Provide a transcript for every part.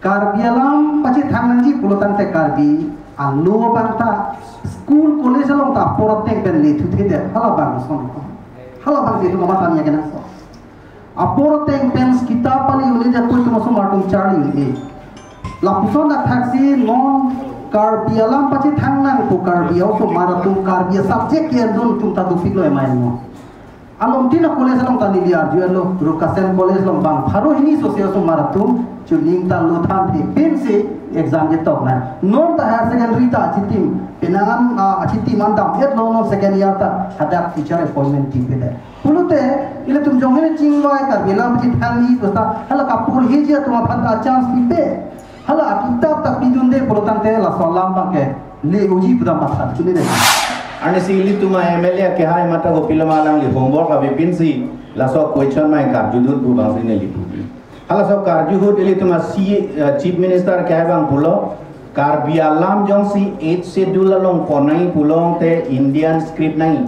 Karbi alam pasti tangan ji pulutan te karbi alo bangta school college along ta poroteng pen le thuthe de hala bang son hala bang itu mama tanya kena so aporoteng pen kitab pali ule de koi tumo so martum charli le lapuson da taxi non karbi alam pasti tangan ko karbi au so maratum karbi subject yang don tum ta do filo emai no alom tina college along ta ni liar juelo rukasen college along bang pharo hini sosio so maratum chuling ta lo than thi pen se exam je tok na non ta higher secondary ta chitim penangan achiti mandam et no second year ta hadak teacher appointment ti pe pulute ile tum jongene chingwai ka bilam chi thani dosta hala kapur hi je tum phanta chance pi pe hala kitab tak pidunde pulutan te la salam bang ke le uji budam matha chuni de ane singli tuma MLA ke hai mata go pilamalang li homework abi pinsi la so question mai kar judul bu bang sine li hala so karju hud ili tuma chief minister ke bang pulo karbi alam jong si 8 schedule long ponai pulong te indian script nai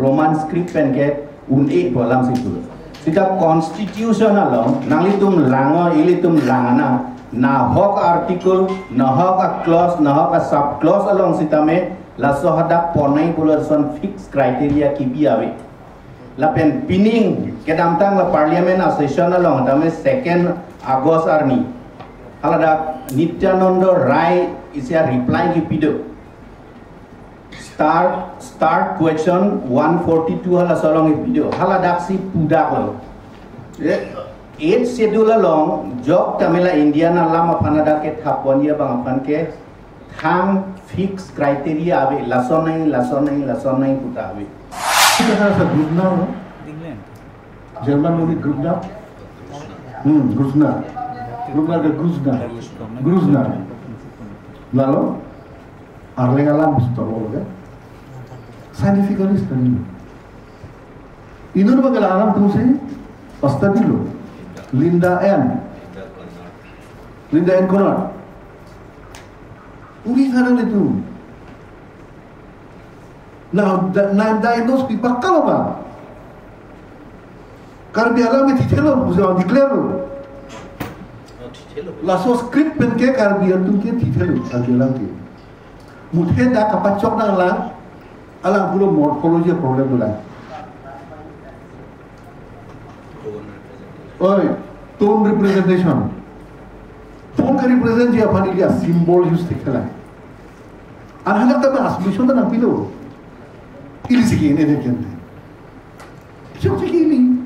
roman script pen ke un e polam si pulo sita constitutional long nali tum lango ili tum langana na hok article na hok clause na hok sub clause along sita me la so hadak ponai pulo son fix criteria ki biawe lapen pining kedam tang la parliament a session along dame 2 August arni halada Nityananda Rai is a reply ki pido start question 142 hala solong ki pido halada si pudak lo 8 schedule along jok tamila indiana lama panada ke thaponia bang pan ke thang fix criteria ave lasonai puta ave kita rasa grup now, Jerman mungkin grup now, Gruzna, lalu Arleng alam betul kan, scientifically study. Ini bagai alam tuh sih, study lo, Linda N. Conrad, uri kadang itu. Now, diagnose people kalau bang, karbi alam itu telo, bukan declare. Laso script pen ke karbi itu ke telo, karbi alam ke. Mungkin dah kapacok dah alang pulo morphology problem bulan. Oi, tone representation. Tone ke represent dia apa ni dia simbol use tekela. Anak-anak tapi assumption dah nak pilo. Ili segini dia kena. Siapa segini?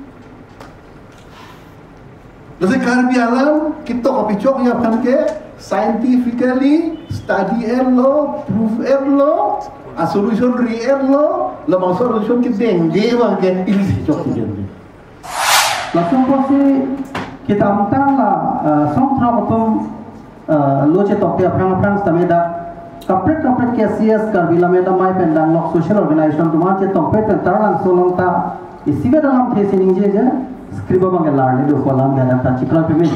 Lalu karbi alam kita kopi cok ya kan ke scientifically study lo, proof lo, a solution lo, lemah solution kita dengge bang ke ili cok segini. Langsung pasti kita amtan lah songtra betul lo cetok dia perang stameda. Kapret ke CS karbi lameda mai pendang lok social organization tu macam tongpet teralang solong ta isi dalam thesi ningje je skribo bang larne do kolam gada ta cikla pemil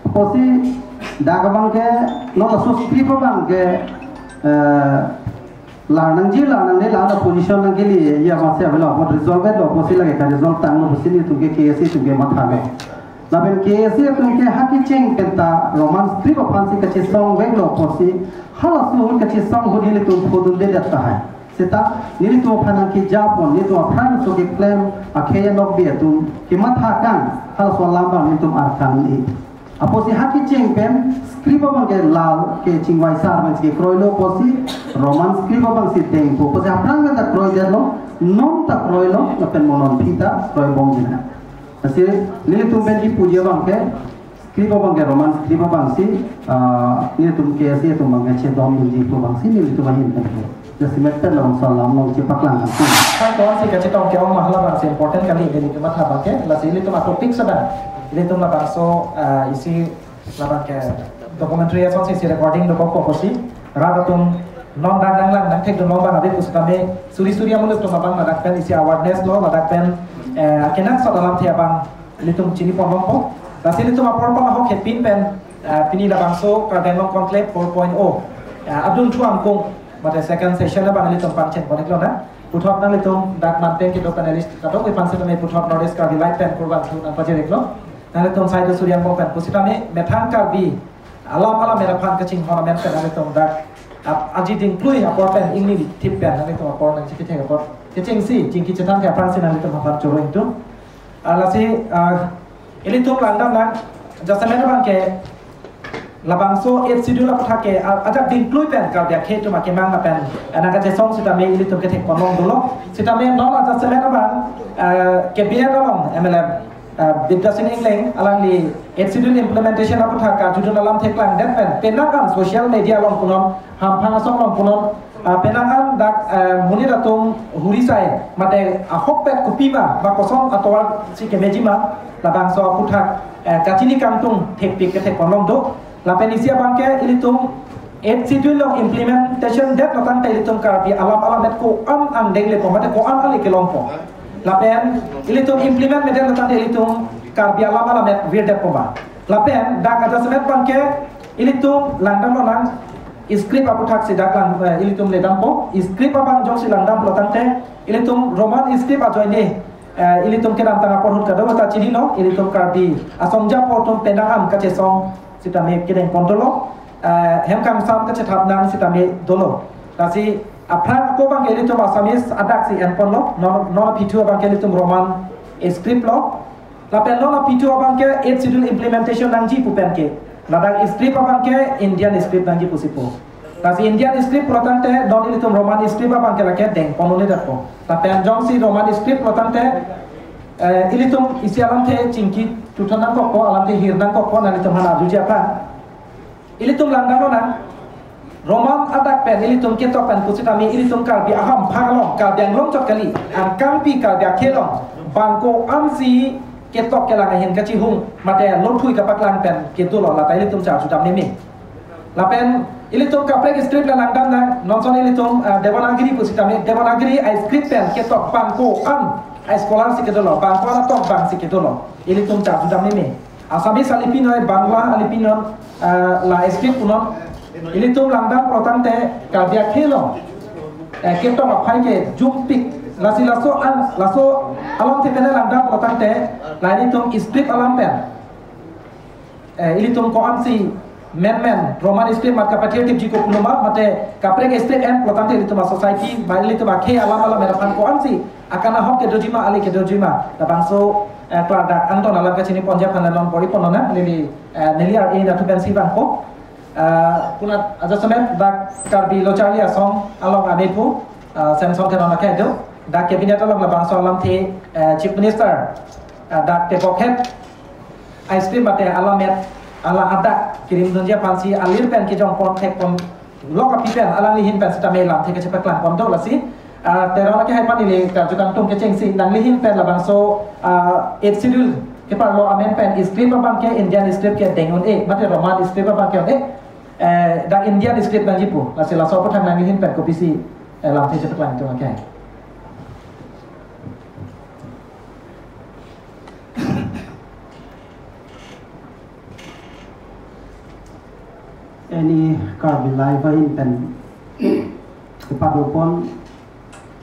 posi daga bang ke no so skribo bang ke larnang ne la position nang gili ya masih avela mo resolve do posi lage ka resolve tang no posini tu ke KSC tu ke matha me laben KSC tu ke haki cheng penta roman skribo fancy ka chesong venglo posi hala suhul ka chisang ho dile tu phodun de jatta hai seta nili tu phana ki japon ni tu phana so ke claim akheya nok be tu ki matha kan hala so lamba ni tu arkan ni aposi haki cheng pen skribo bang ke lal ke chingwai sar bang ke kroilo posi roman skribo bang si tempo posi aprang da kroi de lo non ta kroilo na pen monon pita kroi bong dina asi nili tu ben di puja bang ke skribo bang ke roman skribo bang si ini tu KSC tu bang ke dom ni tu bang si ni tu bang ni jadi meter long salam long cepat lang kan kawan si kecil tong kiau mahal bang si important kali ini tu mata bang ke lah si ini tu mata topik sada ini tu bang so isi lah bang ke documentary apa sih si recording dokok posi rada tu non dan lang nak tek non bang ada tu kami suri amulut tu bang nak pen isi awareness lo nak pen kenak so dalam tiap bang ini tu cini pom Hasil itu mapor pa ako kepin pen pinilabangso Cardinal Conclave 4.0 Abdul Chuang kung mata second session na bang litong panchen bonek lo na puthop na litong dak manten kito panelist katok we pansen na puthop Nordisk ka live pen kurban tu na pajerek lo nanti tom saya tu Surya Mopen pusita me metang karbi alam meraphan kecing ornament pen nanti tom dak aji include aport ini tip pen nanti tom aport nanti kita aport kecing si jingki cetan ke apran si nanti tom apart coro itu lasi ini tom landam nak jasa meraphan ke labangso et sidul apa ke ajak include pen kalau dia ke tu makin mana pen anak kerja song kita me ini tu kita kolong dulu kita me non ada semen apa ke biar dong MLM bidasing ingling alang li et sidul implementation apa ka judul dalam teklang dan penakan social media long punon hampang song long punon penakan dak muni datung hurisai mate ahok pet kupima bakosong atau si ke mejima labangso puthak kacini kantung tekpik ke kolong do lapen isia bangke ilitung et sidul long implementation dat latang ta ilitung karbi alam net ko an dengle ko mate ko an ali ke longpo lapen ilitung implement meden latang ilitung karbi alam net wir dat poma lapen dak ada semet bangke ilitung landam lang script apu thak sidak lang ilitung le dampo script abang jong silang dam latang te ilitung roman script ajoy ne ilitung ke dam tanga porhut kadawa ta chini no ilitung karbi asomja portum penangam kache song kita me kideng kontrolo hem kam sam ka chetap nan sita me dolo tasi apran ko bang eli to asamis adak si en ponlo no pitu bang eli to roman script lo la pen no pitu bang ke et schedule implementation nang ji pupen ke ladang script bang ke indian script nang ji pusipo tasi indian script protante don eli to roman script bang ke la ke deng ponole dapo la pen jong si roman script protante ilitum isi alam the cingki tutunan koko alam the hirdan koko nan ilitum hana juji apa ilitum langdang nona roman adak pen ilitum ketok pen pusitami ilitum karbi aham phagalong karbi anglong cot kali an kampi karbi akhelong bangko amsi ketok kelang hin kaci hung mate lothui kapak lang pen ketulo la ilitum cha sutam neme lapen ilitum kaprek script langdang nang nonson ilitum devanagiri pusitami devanagiri ai script pen ketok bangko am ai sekolah si kedolo bangko na tok bang si kedolo ili tum cha sudah meme asami salipino bangla alipino la script punon ili tum langdang protante kardia khelo keto aphai ke jumpik lasi laso alam te pena langdang protante la ili tum script alam pen ili tum ko ansi men roman script mat kapatiative jiko kuluma mate kaprek script en protante ili tum society ba ili tum akhe alam meraphan ko ansi akana hok ke dojima ali ke dojima da bangso kladak anton alam ke sini ponjab hanan pori ponona lili neliar e datu pensi bangko punat aja semen dak karbi lochali asong along adepu sensor ke nona ke do dak cabinet along la bangso alam the chief minister dak te pocket ice cream bate alamet ala adak kirim dunja pansi alir pen ke jong pon tek pon lok api pen ala lihin pen sta melam te ke cepat klan pon do lasi terona ke hai pani le ka jukan tung ke cheng si nang lihin pen la bangso et schedule ke par lo amen pen script bang ke indian script ke dengon mate roman script bang ke da indian script nang jipu la sila so patang nang lihin pen ko pisi lam te cepat klan tu ke any karbi live in pen kepadopon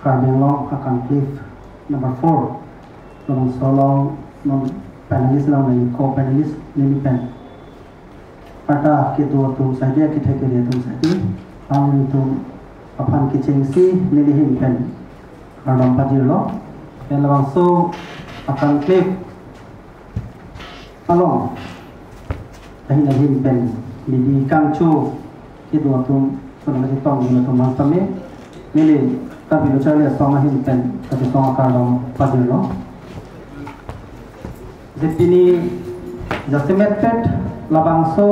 Carmelong akan cliff number 4 non solo non panelist lang na co-panelist ni pen pada kita tu saja kita kerja tu saja ang itu apan kicengsi nilihin pen karena pajilo yang langsung akan cliff along dahil nilihin pen di kangchu kita tu soalnya kita tahu kita mantapnya nilih tapi lo cari sama hin pen tapi sama kalau pajero jadi jasemet pet labangso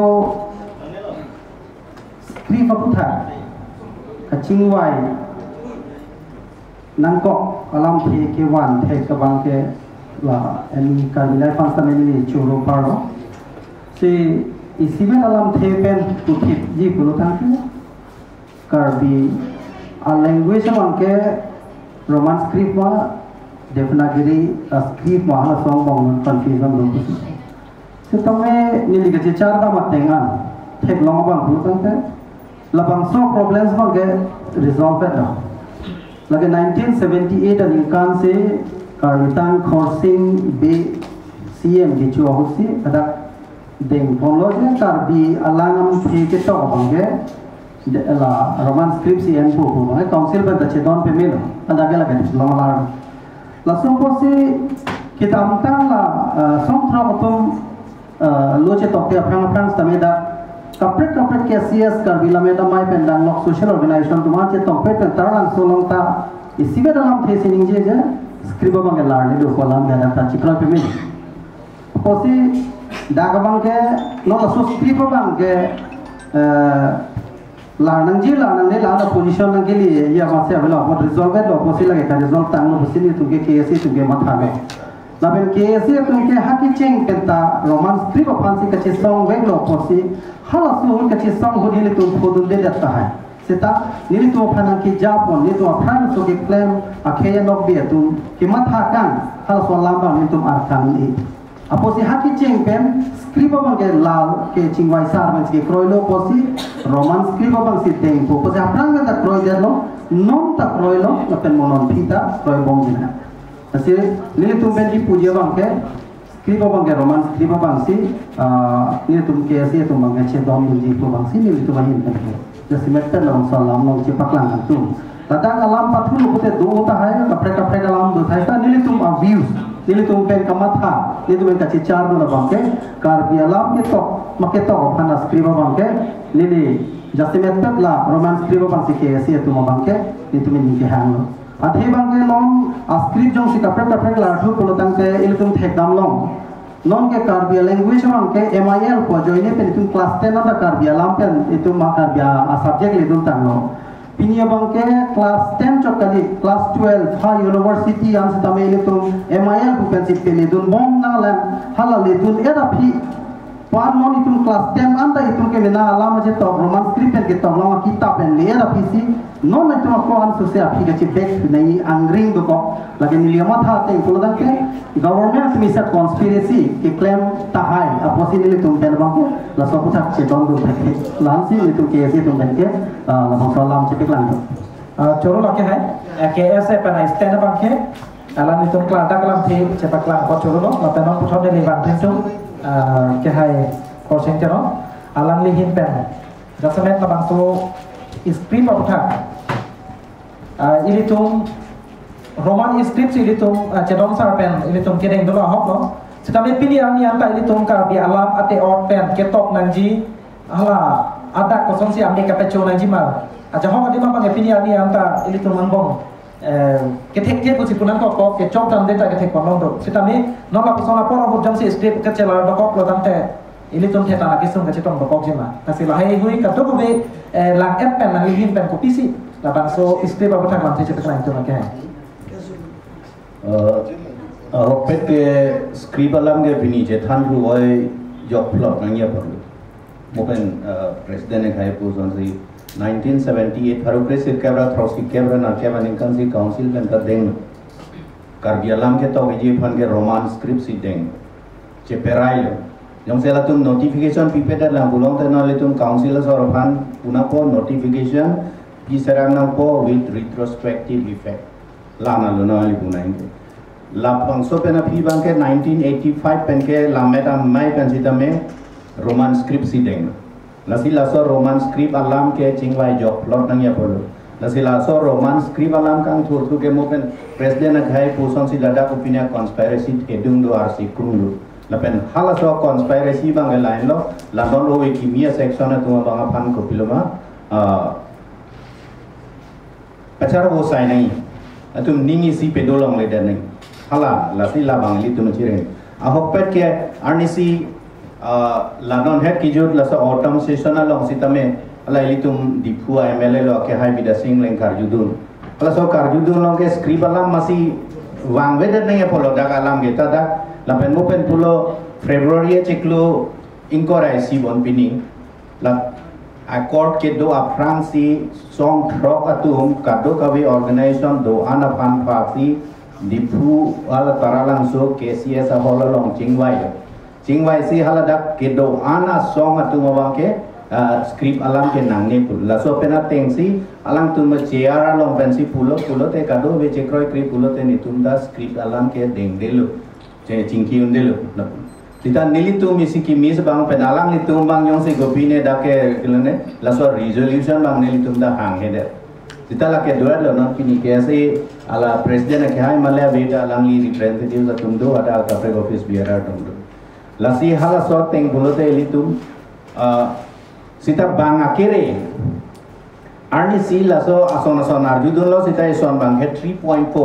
skrip aputha kacingwai nangkok alam phe ke wan the ke bang ke la en karbilai pansameni choro paro se isiben alam the pen tuthip ji pulutang karbi a language amangke roman script ma devanagiri script ma hala song bang confusion lo se tome nili ke char da matengan thek long bang bulutang te labang so problems bang ke resolve da lage 1978 an inkan se karbitan coursing be CM di Chua Husi ada deng poloje karbi alangam fi kita bangge la roman script CM bu bangge council ber dace don pe melo ada gala kan lamalar la somposi kita amtan la somtra otom loche tokte aprang stameda kapret ke CS karbi la meda mai pendang lok social organization tuma che tokpe pe tarang solong ta isibe dalam thesi ningje je script bangge larne do kolam gana ta chikra pe melo posi daga bangke no la script bangke larnang ne la position nang ke liye ya masih avela apa resolve lo posi lage ka resolve tang lo posi ni tuge KSC tuge matha me laben KSC tuge haki cheng penta roman script pansi ka che song we lo posi hala su ka che song ho dile tu khudun de jatta hai seta nili tu phanang ki japon ni tu phan so ke claim akheya nok be tu ki matha kan hala so lamba ni tu arkan ni aposi haki cheng pen script bangke lal ke chingwai sar man ke kroilo posi roman script bang si tempo posi aprang ta kroi derlo non ta kroilo na pen monon pita kroi bong dina asi nili tum ben di puja bangke script bangke roman script bang si nili tum ke asi tum bangke che dom di pu bang si nili tum hin pen jasi metten long salam long che paklang tum tadang alam pathulu pote do ta hai kapre alam do thai ta nili tum views nili tum pen kamatha nili tum ka chichar no bangke kar bialam ke tok maketo phana script bangke nili jasimet la roman script bang si ke asi tum bangke nili tum ni ke hang athe bangke long script jong si kapre la thu polotang ke nili tum thek dam long non ke kar bia language bangke MIL ko joine pen tum class 10 na kar bialam pen itu makar bia subject li tum tang lo pinia bangke class 10 chokali class 12 ha university ang sitame litum MIL bu pensip pele dun bom na lan halal litun era phi pan mon itum class 10 anta itum ke mena alama je to roman script ke to lama kitab en le era phi si non itum ko an so se aphi ke back nei angring do ko lagi niliama tha te kuladang ke government misat conspiracy ke claim ta hai aposi litum pen bangke la so putak che dong do ke lansi litum ke si tum ben ke la bang salam che lang choro lake hai KS pana stand bangke alan litum kla ta kalam the che paklang ko choro no la penon puthon de levan tentu ke hai korsen chero alang lihin pen jasamet na bangso script aputhak ilitum roman script ilitum chedon sar pen ilitum kedeng dolo hok no sekali pilihan ni anta ilitum ka bi alam ate ot pen ketok nanji hala ada kosong si amde kapecho nanji mar aja hok adi ma pange pilihan ni anta ilitum manbong ketek ke kusi punan ko ke chok tam deta ketek konon do sitami no ka pisona pora ho jam si script ke chela do ko lo tante ili tum theta na kisum ke chitong do ko jima kasi la hei hui ka to ko be lang app pen na lin pen ko pisi la bang so script ba thak lam se chete kan to na ke pet ke script alam ke bini je than hu oi job plot nang ya par mopen president ne khai poson si 1978 baru presir kebra trosi kebra na kebra ningkan si council ben ta deng karbialam ke to ji phan ke roman script si deng che perail jong sela tum notification pipeta la bulong ta na le tum council sor phan puna po notification pi serang na po with retrospective effect la na lo na li punai ke la pangso pe na pi bang ke 1985 pen ke la meta mai pen si ta me roman script si deng Nasila so roman script alam ke chingwai job plot nang ya polo nasila so roman script alam kang thur thu ke mopen president na ghai puson si lada opinion conspiracy edung do rc krundu lapen hala so conspiracy bang line lo la don lo kimia section na tuma bang aphan ko piloma pachar ho sai nai atum ningi si pedolong le dan nai hala la sila bang li tum chire ahopet ke rnc London head kijut la sa autumn session along sitame ala ilitum dipua MLA lo ke hai bida sing leng karjudun ala so karjudun long ke script alam masih wang wedet nang polo dak alam kita dak la pen mopen pulo February cheklo inkorai si bon pini la accord ke do aprang si song trok atum kado kawi organization do ana pan party dipu ala taralang so KCS ahola long chingwai si haladak kedo ana song atu mawang ke script alam ke nangne pul la so pena tengsi alang tu ma cheara long pensi pulo te kado be chekroi kri pulo te nitum da script alam ke deng delu cingki undelo kita nilitum isi kimis bang penalang litum bang yang si gopine dake kelene laso resolution bang nilitum da hang hede kita lake dua lo non kini kese ala presiden ke hai malaya beta langli representative sa tumdo ada kapre office biara tumdo lasi hala so teng bolote litum sita bang akire arni si laso ason arjudun lo sita ison bang ke 3.4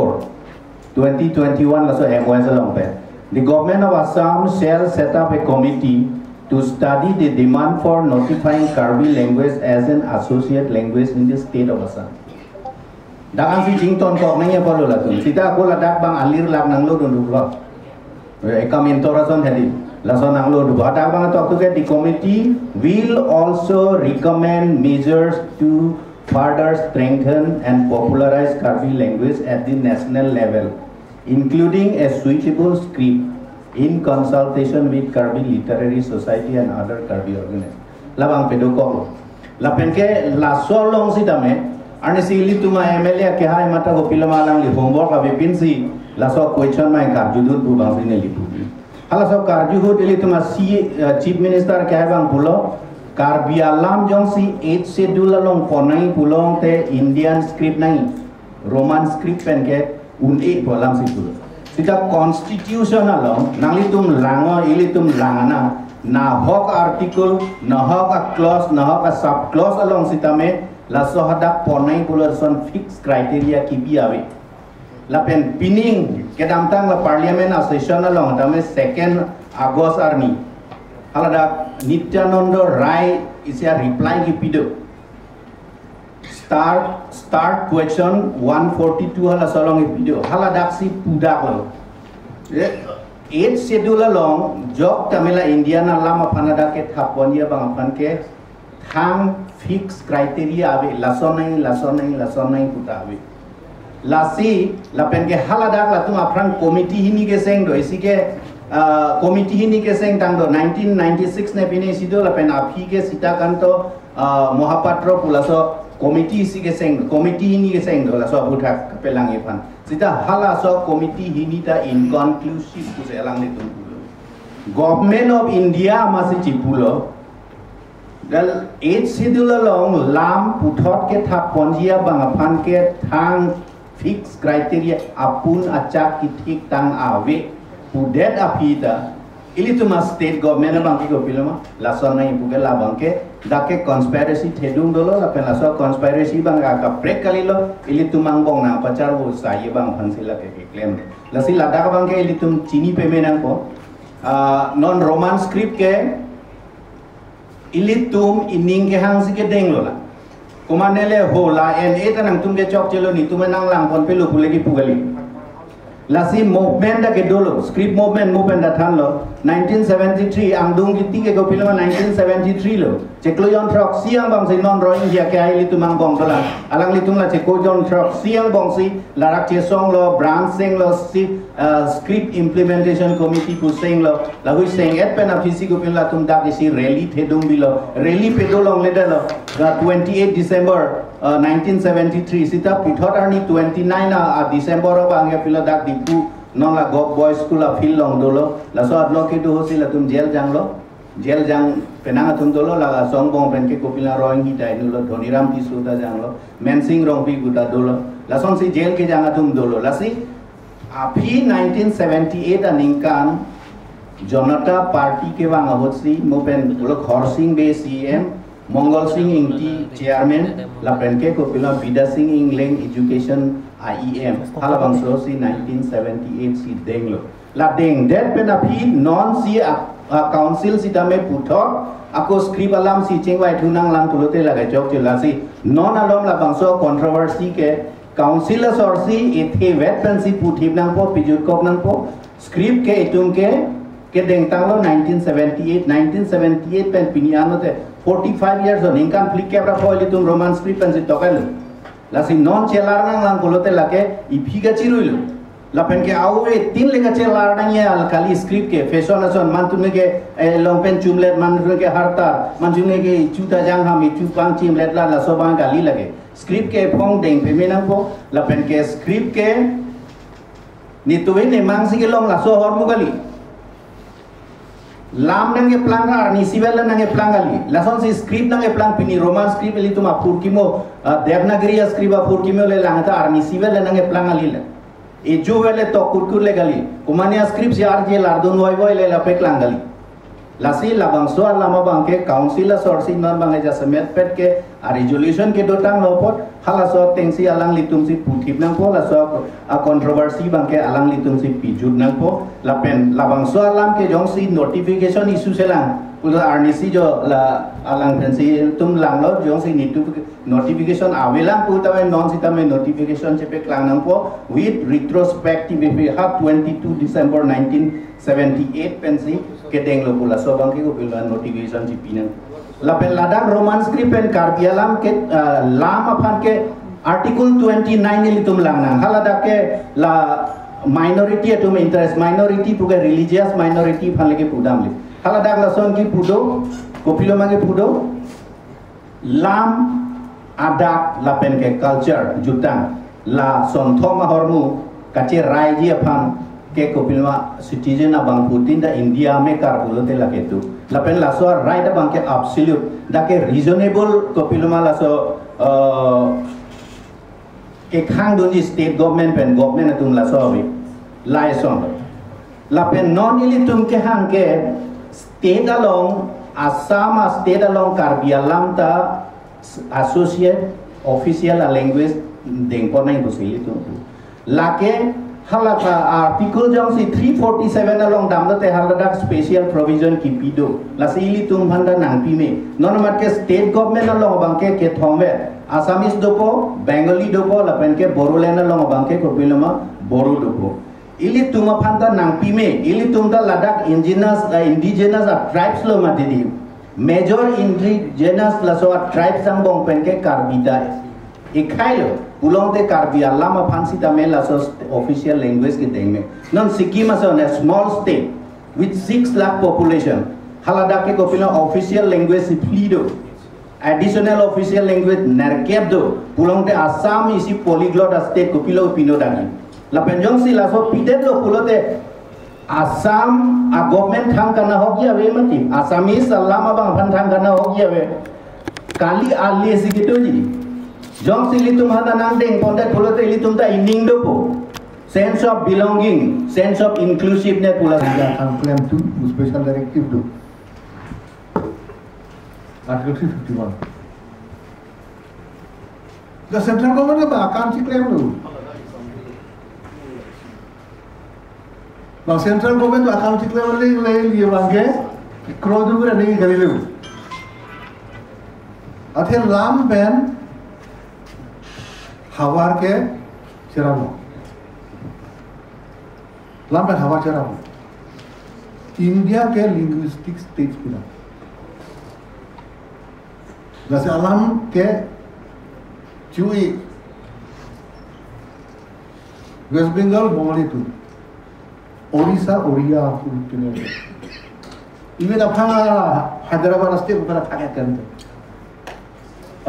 2021 laso MOS along pe. The government of Assam shall set up a committee to study the demand for notifying Karbi language as an associate language in the state of Assam. Dakan si jington kok nanya perlu lah tu. Sita aku ladak bang alir lak nang lo dulu lah. Eka mentorason hadi. Lason nang lo dulu. Ada bang tu ke the committee will also recommend measures to further strengthen and popularize Karbi language at the national level, including a suitable script in consultation with Karbi Literary Society and other Karbi organizations. Labang pedokong. Lapen ke lasolong si dame. Arni si lituma MLA ke hai mata ko pilamalang li homework abi pinsi laso question mai karjudut bu bang sini lipu. Hala so karjuhut lituma si chief minister ke hai bang pulo Karbi alam jong si 8 schedule long ponai pulong te Indian script nai Roman script pen ke unti polam si pulo. Sita constitutional long nanglitum lango ilitum langana na hok article na hok a clause na hok a sub clause along sita me la sohada ponai pulo son fixed criteria ki biawe la pen pining ke damtang la parliament a session along tame 2nd August arni halada Nityananda Rai is a reply ki pido start question 142 hala solong ki pido hala daksi pudak lo 8 schedule along jok tamila Indiana lama panada ke thaponia bang apan ke thang fix criteria ave lasonai puta ave lasi lapen ke hala dak la tum apran committee hini ke seng do isi ke committee hini ke seng tang do 1996 ne pine sido lapen aphi ke sita kanto mohapatro pulaso committee isi ke seng committee hini ke seng do laso buthak kapelang epan sita hala so committee hini ta inconclusive ku selang ni tum government of India masi cipulo dal 8 schedule along lam puthot ke thap ponjia bangapan ke thang fix criteria apun acak ki thik tang ave pudet apita ili tuma state government bang ki gopilama lason nai puge la bangke dake conspiracy thedung dolo la pen laso conspiracy bang ka break kalilo ili tumang bong na pacar bo sai bang phansila ke claim lasi ladak bang ke ili tum chini payment ko non roman script ke ilitum ining ke hang sike deng lola kumanele hola en eta nang tum ke chok chelo ni tum nang lang pon pelu pulegi pugali lasi movement da ke dolo script movement da than lo 1973 angdung giti ke gopilama 1973 lo cheklo yon trok siang bang si non roing dia ke ai litum ang bong dola alang litum la cheko yon trok siang bong si larak che song lo brand sing lo si script implementation committee ku sing lo la hui sing et pen afisi gopil la tum da si rally thedung bilo rally pedolong le lo 28 December 1973 sita pithot arni 29 December bang ya pila dak dipu non la go boys school a fil long dolo la so adlo ke do hosi la tum jail jang penang tum dolo la song bong pen ke kopila roing hi dai nulo dhoniram ti suda jang lo mensing rong pi guda dolo la son si jail ke jang tum dolo la si api 1978 aningkan Janata Party ke bang ahosi mo pen lo khorsing be CM Mongol Singh Ingti chairman la penke ko pila Vida Singh Ingling education IEM hala bang so si 1978 si denglo la deng det pen api non si council si dame puthot ako script alam si chengwai thunang lang tulote la jok chela si non alom la bang so controversy ke council la sorsi ethe vet pen si puthip nang po pijut kop nang po script ke itum ke deng tanglo 1978 pen piniano te 45 years on inkan flick camera foil itum roman script pen si tokal la si non chelar nang lang kulote la ke ipiga chiruilo la pen ke awe tin lega chelar nang ye al kali script ke fashion ason mantume ke long pen chumlet mantume ke harta mantume ke chuta jang ham chu pang chimlet la so bang kali lage script ke phong deng pe menang po la pen ke script ke Nituin emang sih kelong laso hormu kali. Lam nange pelang arni sivel nange pelang kali. Lason si script nange pelang pini roman script eli tu mapur kimo Devanagari script apur kimo le langta arni sivel nange pelang kali le. Ejo vele to kurkur le kali. Kumania script si arje lardun wai le lapek lang kali. Lasi labang soal lama bangke council la sorsi non bangai jasa metpet ke a resolution ke dotang lopot hala so tengsi alang litum si putip nang po la so a kontroversi bangke alang litum si pijud nang po lapen labang soal lam ke jong si notification isu selang pula RNC jo la alang pensi tum lang lo jong si notification awelang pu tawe non si tame notification cepek lang nang po with retrospective we have 22 December 1978 pensi kedeng lo pula so bangke ko bilan notification cipinang lapen ladang roman script pen karbialam ke lam apan ke article 29 ini tum lang nang halada ke la minority atum interest minority puga religious minority phan leke pudam le halada la son ki pudo kopilo mange pudo lam adak lapen ke culture jutang la son thoma hormu kache raiji apan ke kopilma citizen abang Putin da India me karbulote laketu lapen laso right abang ke absolute da ke reasonable kopilma laso ke khang donji state government pen government atum laso bi laison lapen non ilitum ke hang ke state along Assam state along Karbi Alam ta associate official language dengpona ingusili tu lake halaka article jong si 347 along damdate haladak special provision ki pido la sili tum bhanda nang pime non mat ke state government along bangke ke thombe Assamese dopo Bengali dopo la penke Bodoland along bangke ko pilama Bodo dopo ili tum phanda nang pime ili tum da ladak indigenous tribes lo matidi major indigenous la so tribes sang bong penke karbida ikhailo Pulong te Karbi Alam fancy tamela so official language ke dengme non Sikkim as a small state with 6 lakh population halada ke kopila official language plido additional official language narkebdo pulong te Assam isi polyglot state kopilo pino dagi la penjong si la so pitet lo pulote Assam a government thang kana hogya we mati Assamese Allama bang phan thang kana hogya we kali ali sikito ji Jong sili tum hana nang deng pondet pulote ili tum ta ining dopo sense of belonging sense of inclusiveness pula Saya akan claim to special directive do article 351 the central government akan si claim do now central government akan si claim le liye bangke krodu gura nei galileu athe lam ben Hawar ke ceramo, lambat hawar ceramo. India ke linguistic states pula. Nasi alam ke cui West Bengal Bengali tu, Orissa Oriya punya. Even apa Hyderabad state bukan pakai kan tu.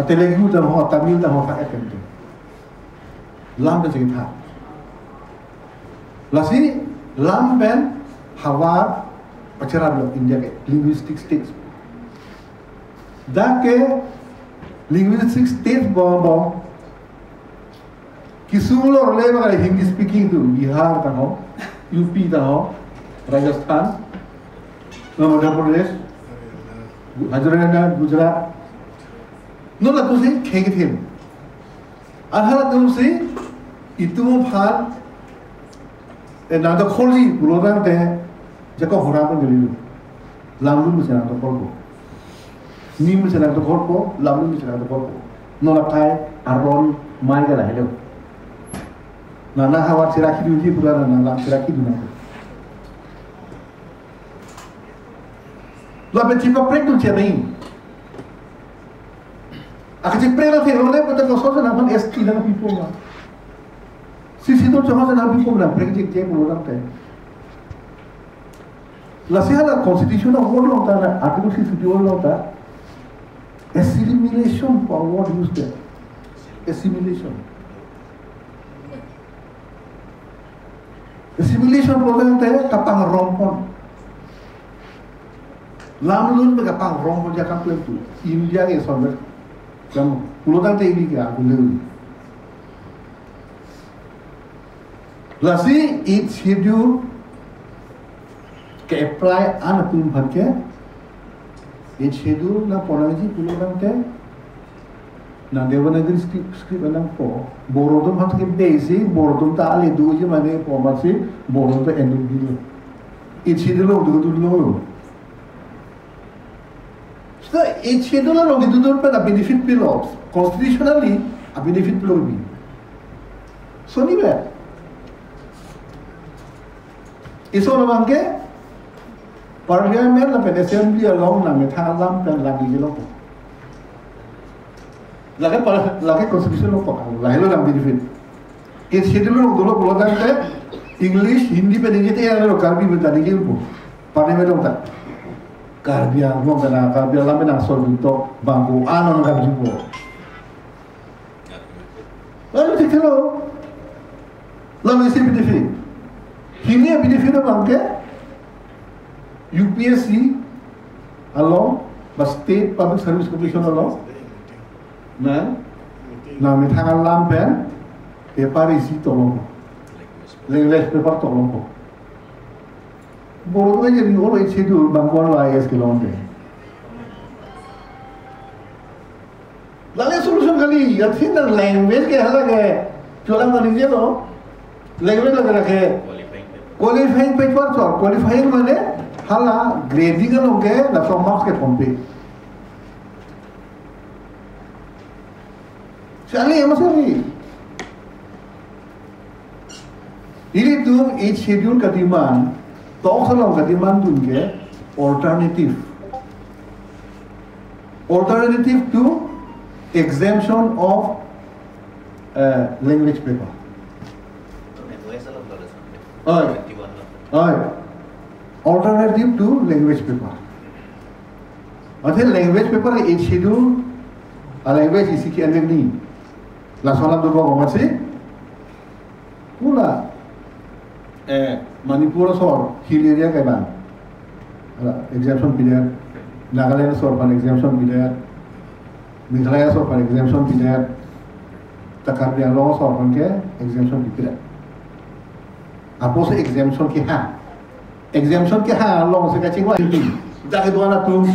Telugu dah mau Tamil dah mau pakai kan tu. Lam ben sing tha lasi lam ben hawar pacara lo India ke linguistic states da ke linguistic states bo kisumulo le ba Hindi speaking tu Bihar ta ho UP ta ho Rajasthan Madhya Pradesh Haryana Gujarat no la tu se khege the anhala tu se itu bhar nada kholi bulodan te jako hora pun gelilu lamlu misana to korbo ni misana to korbo lamlu misana to korbo no lakai aron mai gala hello nana hawat siraki duji pura nana siraki duna lo ape tipa prek tu chernai akaje prek la the role pata ko so na man ST na people ma Sisi tu cuma saya nabi pun nak pergi cek orang tu. Lasihan la constitution of what long ta article 51 long ta assimilation for what use there assimilation civilization program te kapang rompon. Lamlun be kapang rompon jakam plan tu. India ke sober. Kamu pulotan te ini ke aku lewi. Lasi each schedule ke apply anapun bhatke each schedule na ponaji pulotan te na Devanagari script anang po borodom hat ke base borodom ta ale do je mane po masi borodom ta endu dilo each schedule do lo so each schedule lo do pa na benefit pillows constitutionally a benefit pillow bi so ni ba iso naman ke parliament la pen assembly along na methalam kan lagi lo po lagi constitution lo po la helo na benefit it schedule lo dolo bolan te english hindi pe ninge te lo karbi beta ninge po parliament lo ta karbia mo bana karbia la mena sol to bangku anon ka jipo lalu dikelo la mesi benefit Hini benefit bangke UPSC along State Public Service Commission along na mithangal lampen paper isi tolong language paper tolong ko boro jadi olo schedule bangkuan lo IS kilonte lalu solution kali ya thinner language ke hala ke cholang kali je lo language la ke qualifying paper so qualifying mane hala grading lo ke na so marks ke pompe chali emasari ini tu each schedule ka demand talk salong ka demand tun ke alternative to exemption of language paper alternative to language paper. Artinya language paper each schedule a language isi ki ande ni. La sola do ko masih pula Manipur sor hill area kai ban. Exemption period. Nagaland sor pan exemption period. Meghalaya sor pan exemption period. Takar Dialog sor pan ke exemption period. Apa se exemption ki ha long se kacing wa itu dah kedua na tu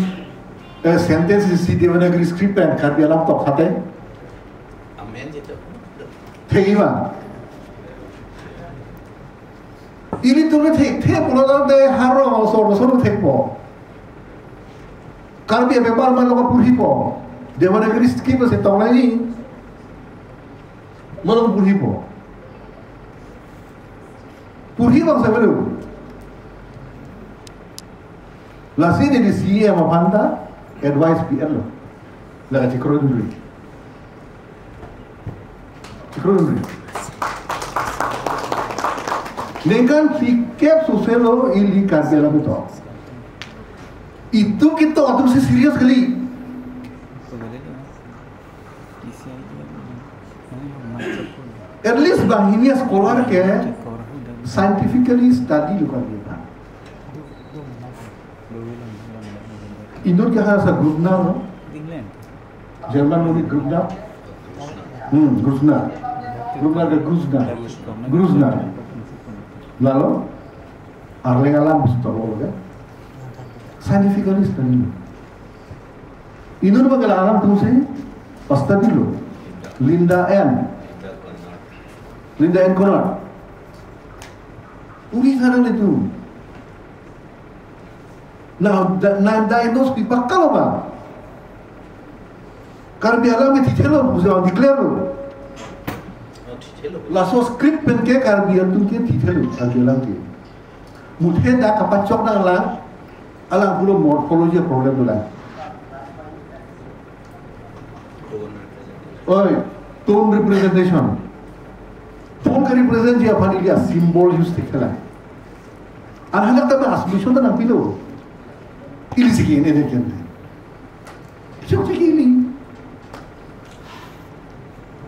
sentence si Devanagari script and Karbi alam tok khate amen jeto thegi ba ini tu thek pulo de haro so thekpo Karbi paper man lo purhi po Devanagari script se tongai mo purhi po Purhi bang sebelum lasi ni CA mapanda advice PR lo laga cikro dulu dengan sikap sosial ini kasih betul itu kita atur serius kali at least bang ini sekolah ke scientifically study lo kan dia. Indoor क्या है सर ग्रुपना हो? जर्मन में ग्रुपना, ग्रुपना के ग्रुपना, लालो, आर्लेंग आलाम बुझता होगा, scientifically study लो. Indoor में क्या आलाम तुमसे study लो, Linda N. Conrad, पूरी तरह ले तू. Now, diagnose people kaloma. Karbi alam itu thelo, bukan declare. Laso script pen ke karbi alam tu ke thelo, karbi alam ke. Muthe dah kapacok dah alang pulo morphology problem tu lah. Oi, tone representation. Tone ka represent je apa ni dia symbol use thela. Anak tak assumption dah nampilo. Ili segi ini dia kena. Cuma segini.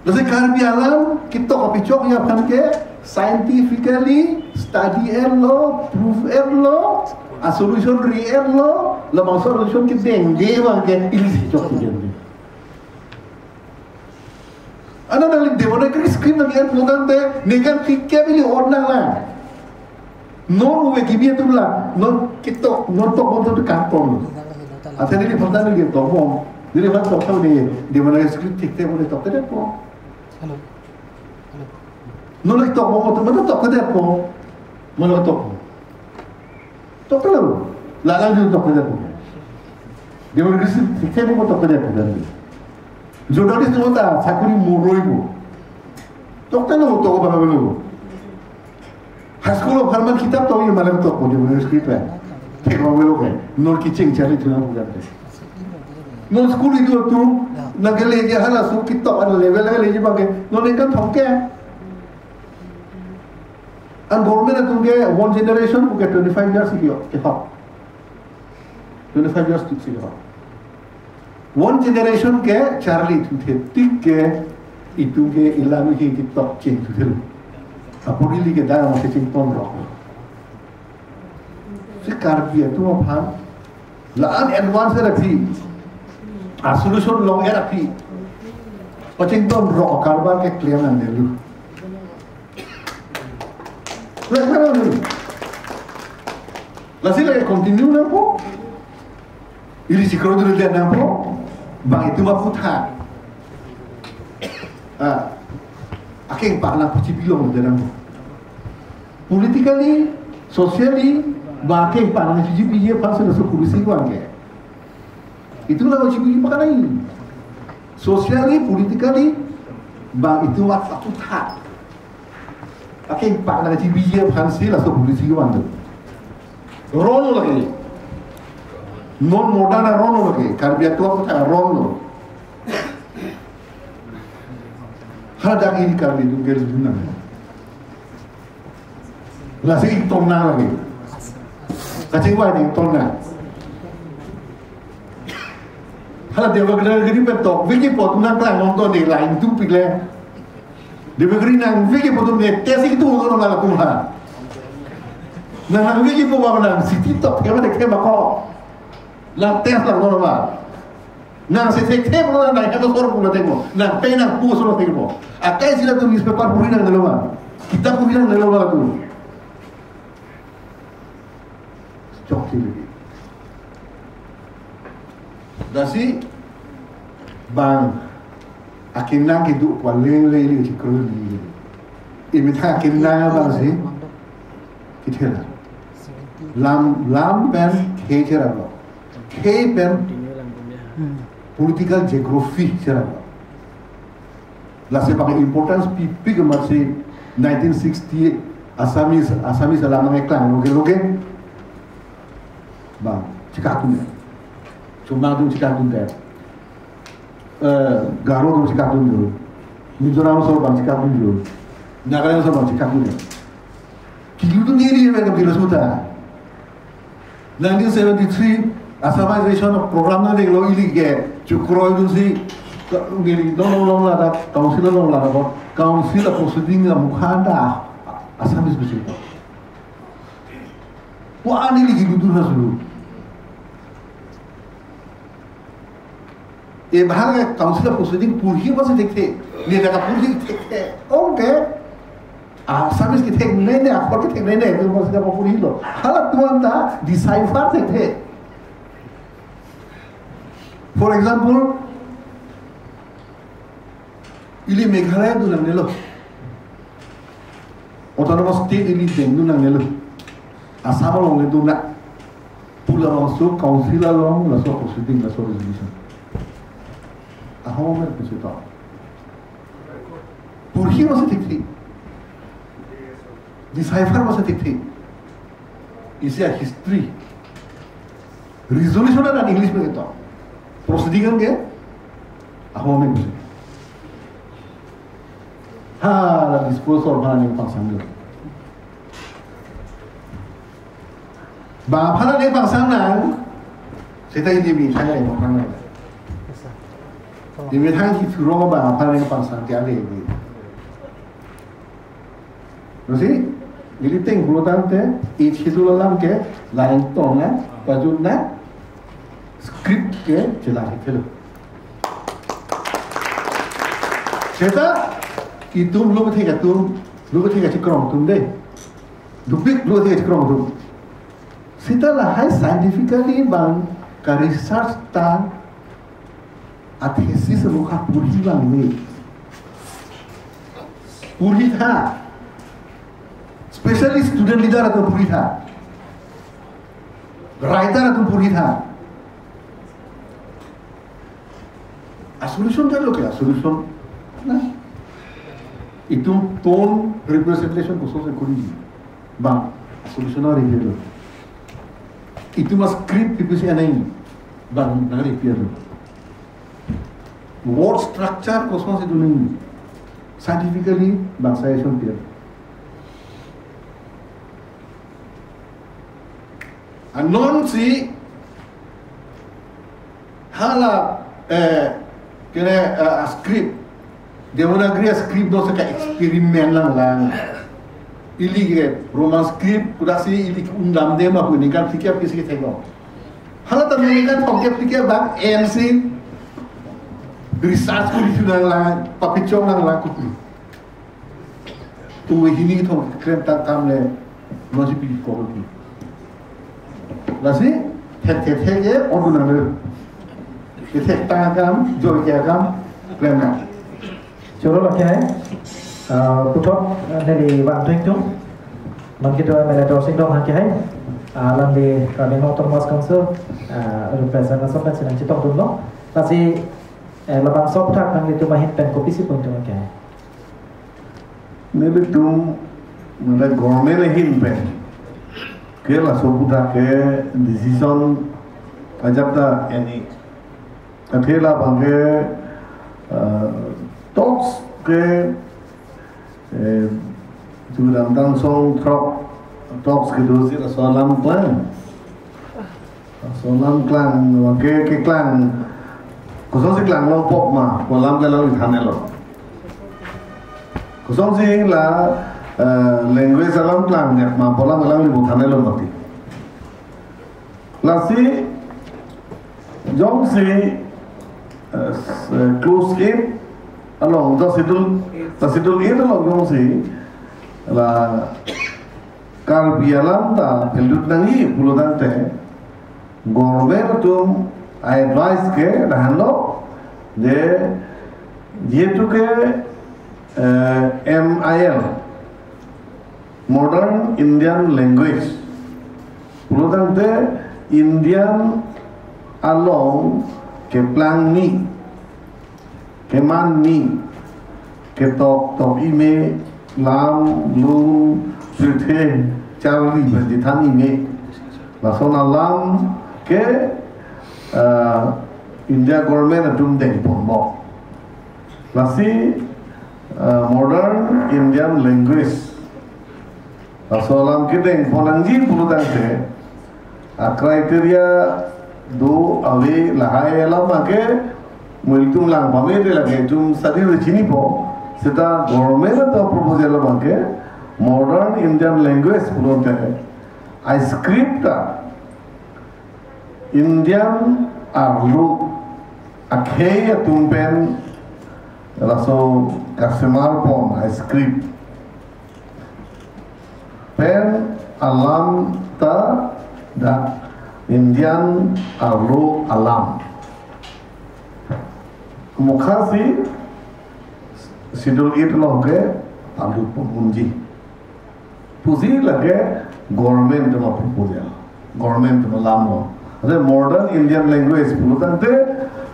Lalu karbi alam kita kopi cok ya kan ke scientifically study lo, proof lo, a solution lo, lamang solution ki dengge bang ke ilisi chok ti jende. Ano na lig demo na screen na yan punan te negan tikke bili ordnang la. Non uwe kibiya tu la, non kito, non to bonto tu kampong. Ate nili pantang nili to bom, nili man to tau ni demo na screen tikke boleh to te po. Hello. Non lagi tok mo to mana tok ke depo. Mana tok. Tok ke lalu. La lang tok ke depo. Dia berisi tiket mo tok ke depo dan. Jodoh itu mata sakuri muroi bu. Tok ke lalu tok apa lalu. High school of Harman kitab tahu yang mana tok mo dia berisi kita. Tek mo lalu ke. Non kicing cari tu nak buat. Non school itu tu nagale dia hala su kitab ada level je bagai. Non ikan thongke. And government itu dia one generation bukan 25 years ke hak. 25 years tu hak. One generation ke Charlie tu tik ke itu ke ilmu ke TikTok cing tu dulu. Apa ini ke dah masih cing pon rock. Sekarang dia tu apa? Laan advance rapi, solution long rapi. Cing pon rock karban ke clear nan dulu. La sila continue na po. Ili si krodo dia na po. Bang itu maputa. Aking pakna po cibilong dia na po. Politically, socially, bang aking pakna cibiye pa sa kursi ko angke. Itu na cibiye pa kanay. Socially, politically, bang itu maputa. Aking pak na cibiye pansi la so polisi ko ando. Rono lagi. Non modana rono lagi. Karbia tu apa tak rono. Hada ini karbi tu gel dunia. La segi tonna lagi. Kacing wa ni tonna. Hada dewa gede gede betok. Vigi pot nak lang nonton di lain tu pikle. Dia bergerak nang vigi potong dia tesi itu orang nak lakukan. Nang vigi potong nang city top kau nak kau makau. Lang tes lang orang mah. Nang setek orang nak kita sorok pun tengok. Nang pay nang pus orang tengok. Akai sila tu newspaper puri nang dalam mah. Kita puri nang dalam mah tu. Cok sini. Dasi bang. Akin nang hidup paling lele cikru ni. Ini tak akin nang apa sih? Kita lam pen kejar apa? Pen political geography cerita. Lasi pakai importance pipi ke masih 1960 Asamis dalam mengeklang loge. Bang, cikakun. Cuma tu cikakun dia. Garo tu cikakun dulu, Mizoram so bang cikakun dulu, Nagaland so bang cikakun dulu. Kilo tu ni dia macam kilo suta. 1973 Assamization program na denglo ili ke cukro itu si gini dong lah council lah council proceeding la mukhanda Assamis begitu. Wah ani lagi duduk nasulu. Bahkan council proceeding purhi masih dekte, ni dah purhi dekte. Okay. Assamis kita nene, apa kita nene itu masih dapat purhi lo. Halat tuan dah decipher dekte. For example, ili Meghalaya tu nang nelo, autonomous state ili tu nang nelo, Assam long itu nak, pula masuk council long, langsung proceeding, langsung resolution. Ahom macam tu. Purhi masih tikti, decipher masih tikti. Isi history, resolution ada English begitu. Proceeding ke? Ahom macam tu. Ha, disposal mana yang pasang tu? Bapak yang pasang nang, saya tahu ini saya yang pasang nang. Ini hanya kita orang bapak yang pasang tiada ini. Nasi, Jadi teng bulan te itu dalam ke lain tongnya bajutnya skrip ke jelas itu. Kita itu belum tiga cikrong tu deh, duplik belum tiga cikrong tu. Setelah high scientifically bang ka research ta athesis luka puri bang ni puri tha. Especially student leader atau puri tha, writer atau puri tha. A solution kan lo kya solution na itu tone representation khusus ekori bang solution hari itu itu mas script PPC aneh bang nari piar word structure khusus itu nih scientifically bang saya piar. Anon si hala kena script dia mana gria script dosa ka eksperimen lang ili ke roman script kuda si ili undam de ma kuni kan fikir kisi thego hala ta ni kan thok fikir bang MC research kuri sudah lang papichong lang kutu tu hini thok krem ta kamle noji pi ko ki Lasi, hek orang nak hek tagam, joy jagam, kelana. Coro lagi putok dari waktu itu, mungkin doa melayu singdong lagi alam di kami motor mas council representasi dan sedang citong dulu. Lasi lepas soprak nang itu mahin pen kopi si pun tu lagi. Ni tu, mana government hin pen. Que la soputa que decisión ajapta yani athela bange talks ke juram tang song talks ke dosi solam klan ke klan kosong si klan long pop ma kolam ke long ithanelo kosong si la language alam klan ya ma pola alam ni bukan lo mati lasi jong si close it along the sidul it along jong si la kal bialam ta pendut nangi pulutan te government tum advice ke rahlo de jetu ke MIL Modern Indian Language. Pulutan te Indian along ke plang ni, ke man ni, ke tok ime, lam, lum, srithe, charli berdithan ime. Lason alam ke India government atum deng pombo. Lasi Modern Indian Language. Asalam kita ponangji pulutan te kriteria do awe lahai alam make mulitum lang pamete lage tum sadir chini po seta government atau proposal make modern Indian language pulutan I script Indian arlu akhei tumpen raso kasemar pon I script pen alam ta da Indian arlo alam mukhasi sidul it loge alu punji puji lage government ma proposal government ma lam the modern Indian language pulutan te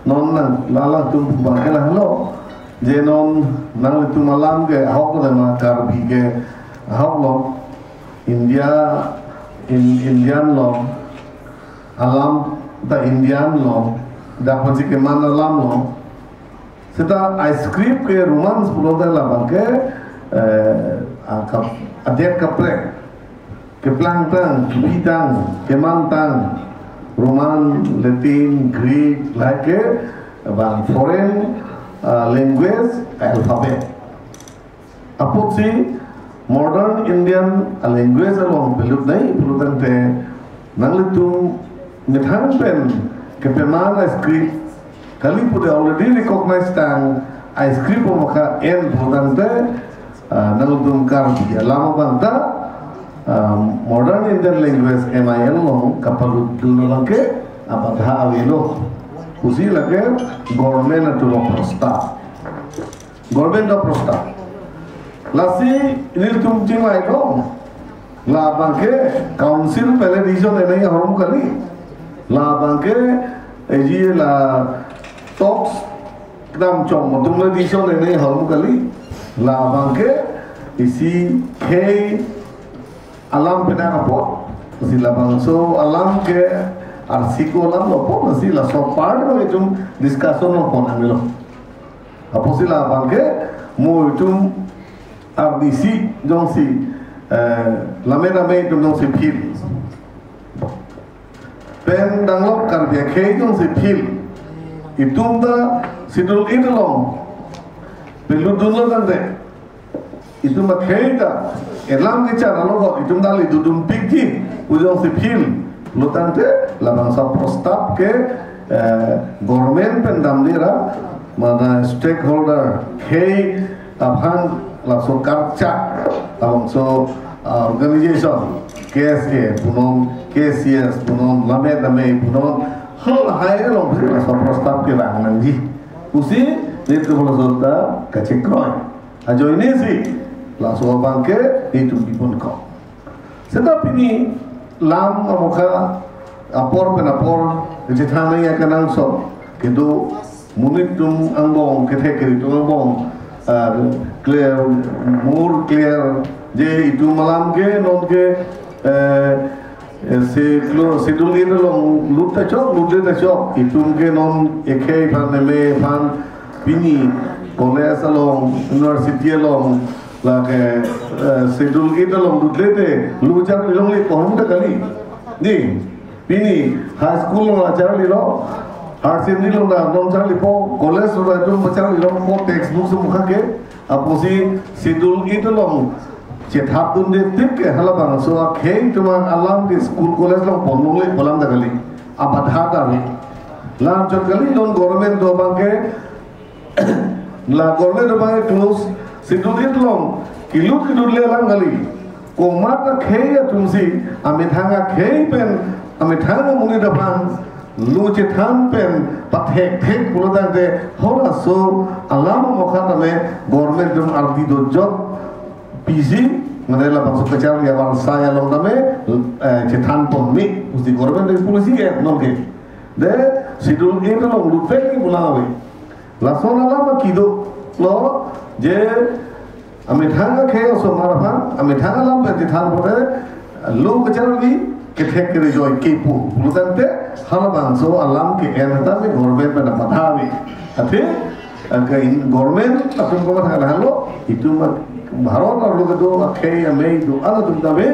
non nang lala tum bakela hello je non nang tum alam ge hok ma karbi ge hok lo Indian law, alam the Indian law, dapat si keman alam law. Seta I script ke romans pulau dah lah bangke adet kaprek, keplang tang, bidang, keman tang, Roman, Latin, Greek, like bang foreign language alphabet. Apot si modern Indian language along pelut nai pelutan te nanglitum nithang pen kepemana script kali pude already recognized tang I script maka en pelutan te nanglitum kar dia lama bangta modern Indian language MIL long kapalut dulu lagi apa dah awilo usi lagi government itu lo prosta government lo prosta lasi ini tuh cuma itu lah bangke council pele decision ini harum kali lah bangke ini lah talks kedam cong matung lah decision ini harum kali lah bangke isi kei alam pena apa isi lah bangso alam ke arsiko alam apa isi lah so part lo itu discussion lo pon amilo apa sih lah bangke mau itu RDC dong si lame dong si pil pen danglok kardia kei dong si pil itu dah sidul itu long pelu dulu nanti itu mah kei dah elam kecara lo itu dah li dudum pigi ujung si pil lo tante labang sa prostap ke government pendam dira mana stakeholder kei abhan langsung karca langsung organization KSA punon KCS punon lame punon hal hai long langsung prostab ke bang nanti usi itu kalau sudah kecekroy ajo ini sih langsung bangke itu dipun kau sedap ini lam amuka apor penapor kecethana yang kenang so gitu munit tum angbong ketekeri tum angbong clear more clear je itu malam ke non ke se dulu itu long luta cok itu ke non ekai pan neme pan pini college along university along lagi se dulu itu long lutlete lucar long le pohon dah kali ni pini high school long ajar lo hard secondary long dah non cari po college sudah itu macam long po textbook semua ke apa sih sidul itu long cetak tu detik ke halaman so akhir cuma alam di school college long ponung le bolam dah kali apa dah kali lam cak kali non government do bangke la government do bangke close sidul itu long kilut le lang kali komat akhir tumsi amit hanga akhir pen amit hanga muni depan lu cetan pen pathek pulotan de hora so alam mokata me government dum ardi do job busy manela bangso kecar ya bang saya long dame cetan pon mi usti government de polisi ke non ke de sidul itu long lutek ni bulawe la sona lama kido lo je amit hanga ke so marafan amit hanga lam pe cetan bote lu kecar ni ketek kiri joy kepu bulutan te hal bangso alam ke enata me government pada patawi ate ke government atau government halo itu bharat lalu kedo akhir ame itu ada tu dabe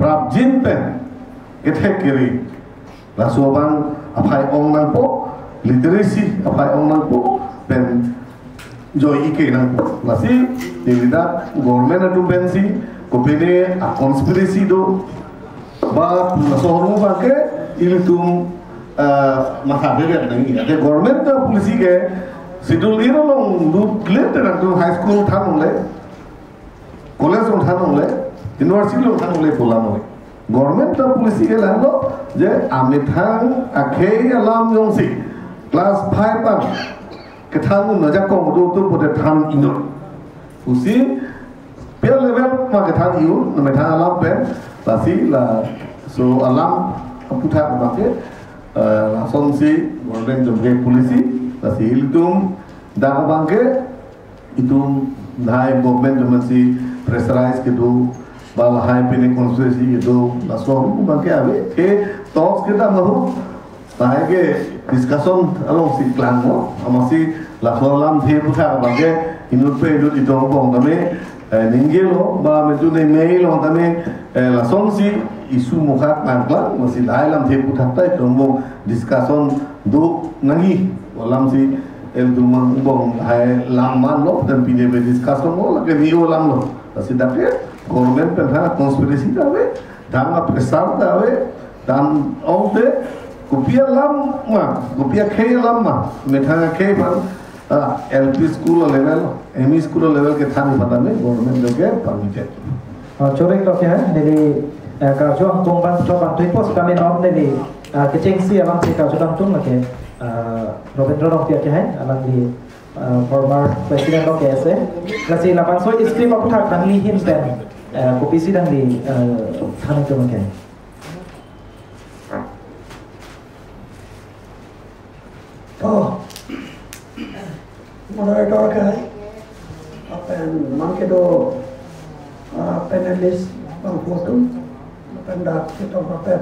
prabjin pen ketek kiri lasuaban apai ong nang po literacy apai ong nang po pen joy ike nang po lasi tidak government atu pensi kopene a conspiracy do ba sohru ba ke ilitum masa dere nangi ade government da polisi ke sidul iro long du lete na tu high school thanong le college on thanong le university lo thanong le bolam le government da polisi ke lando je amithang akhe alam yong si class 5 pa ke thang na ja ko do tu pote tham ino usi Pia level maka thang iu, nama thang alam pen, lasi la so alam putar bangke, langsung si government jumpai polisi, lasi iltum dah bangke, itu dah government jumpai si pressurize gitu, bal high pini konstitusi gitu, langsung bangke abe, talks kita mahu, dah ke discussion along si klan mo, amasi langsung alam thir putar bangke, inut pe inut itu bong kami. Ninggelo ba metu ne mail on tame la sonsi isu mukhat nangkla masih dalam te puthata tombo discussion do nangi walam si el dumang bong hai lamman lo dan PDB discussion lo lagi video lam lo tapi dapet government pentha conspiracy dawe dan pressure dawe dan de kopia lam ma kopia khe lam ma metha khe ban LP school level ME school level ke thani pata mein government lo ke permitted Correct lo ya dari kerja Hong Kong coba tu pos kami nom dari kecing si abang si kerja dalam tung lagi Robindra Dong tiap hari abang di former presiden lo KSA kasi lapan so istri bapak tak dan lihin dan kopi si dan di kami tu mungkin oh moderator kai apa yang mangke do panelis bang foto pendak kita berapa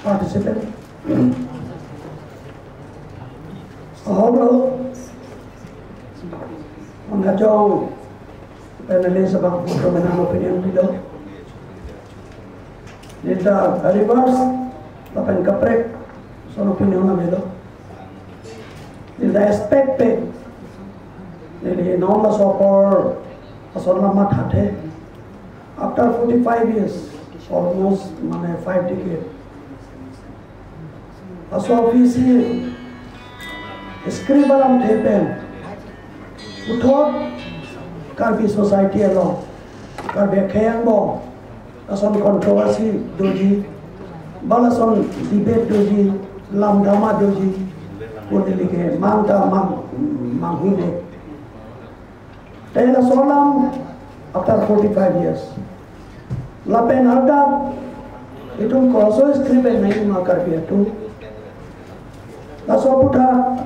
participant Hello mengajau panelis bang foto menang opinion below Nita reverse lapan kaprek soal opinion below Nita aspect pe Nita non support asal nama thate after 45 years almost 5 decades asal visi scribalam thepen uthot karbi society along karbi khayang bo asal controversy doji balason debate doji lamdama doji kodilike mangta manghide Tela solam after 45 years. Lapen ada itu koso skribe naik makar dia tu. Laso puta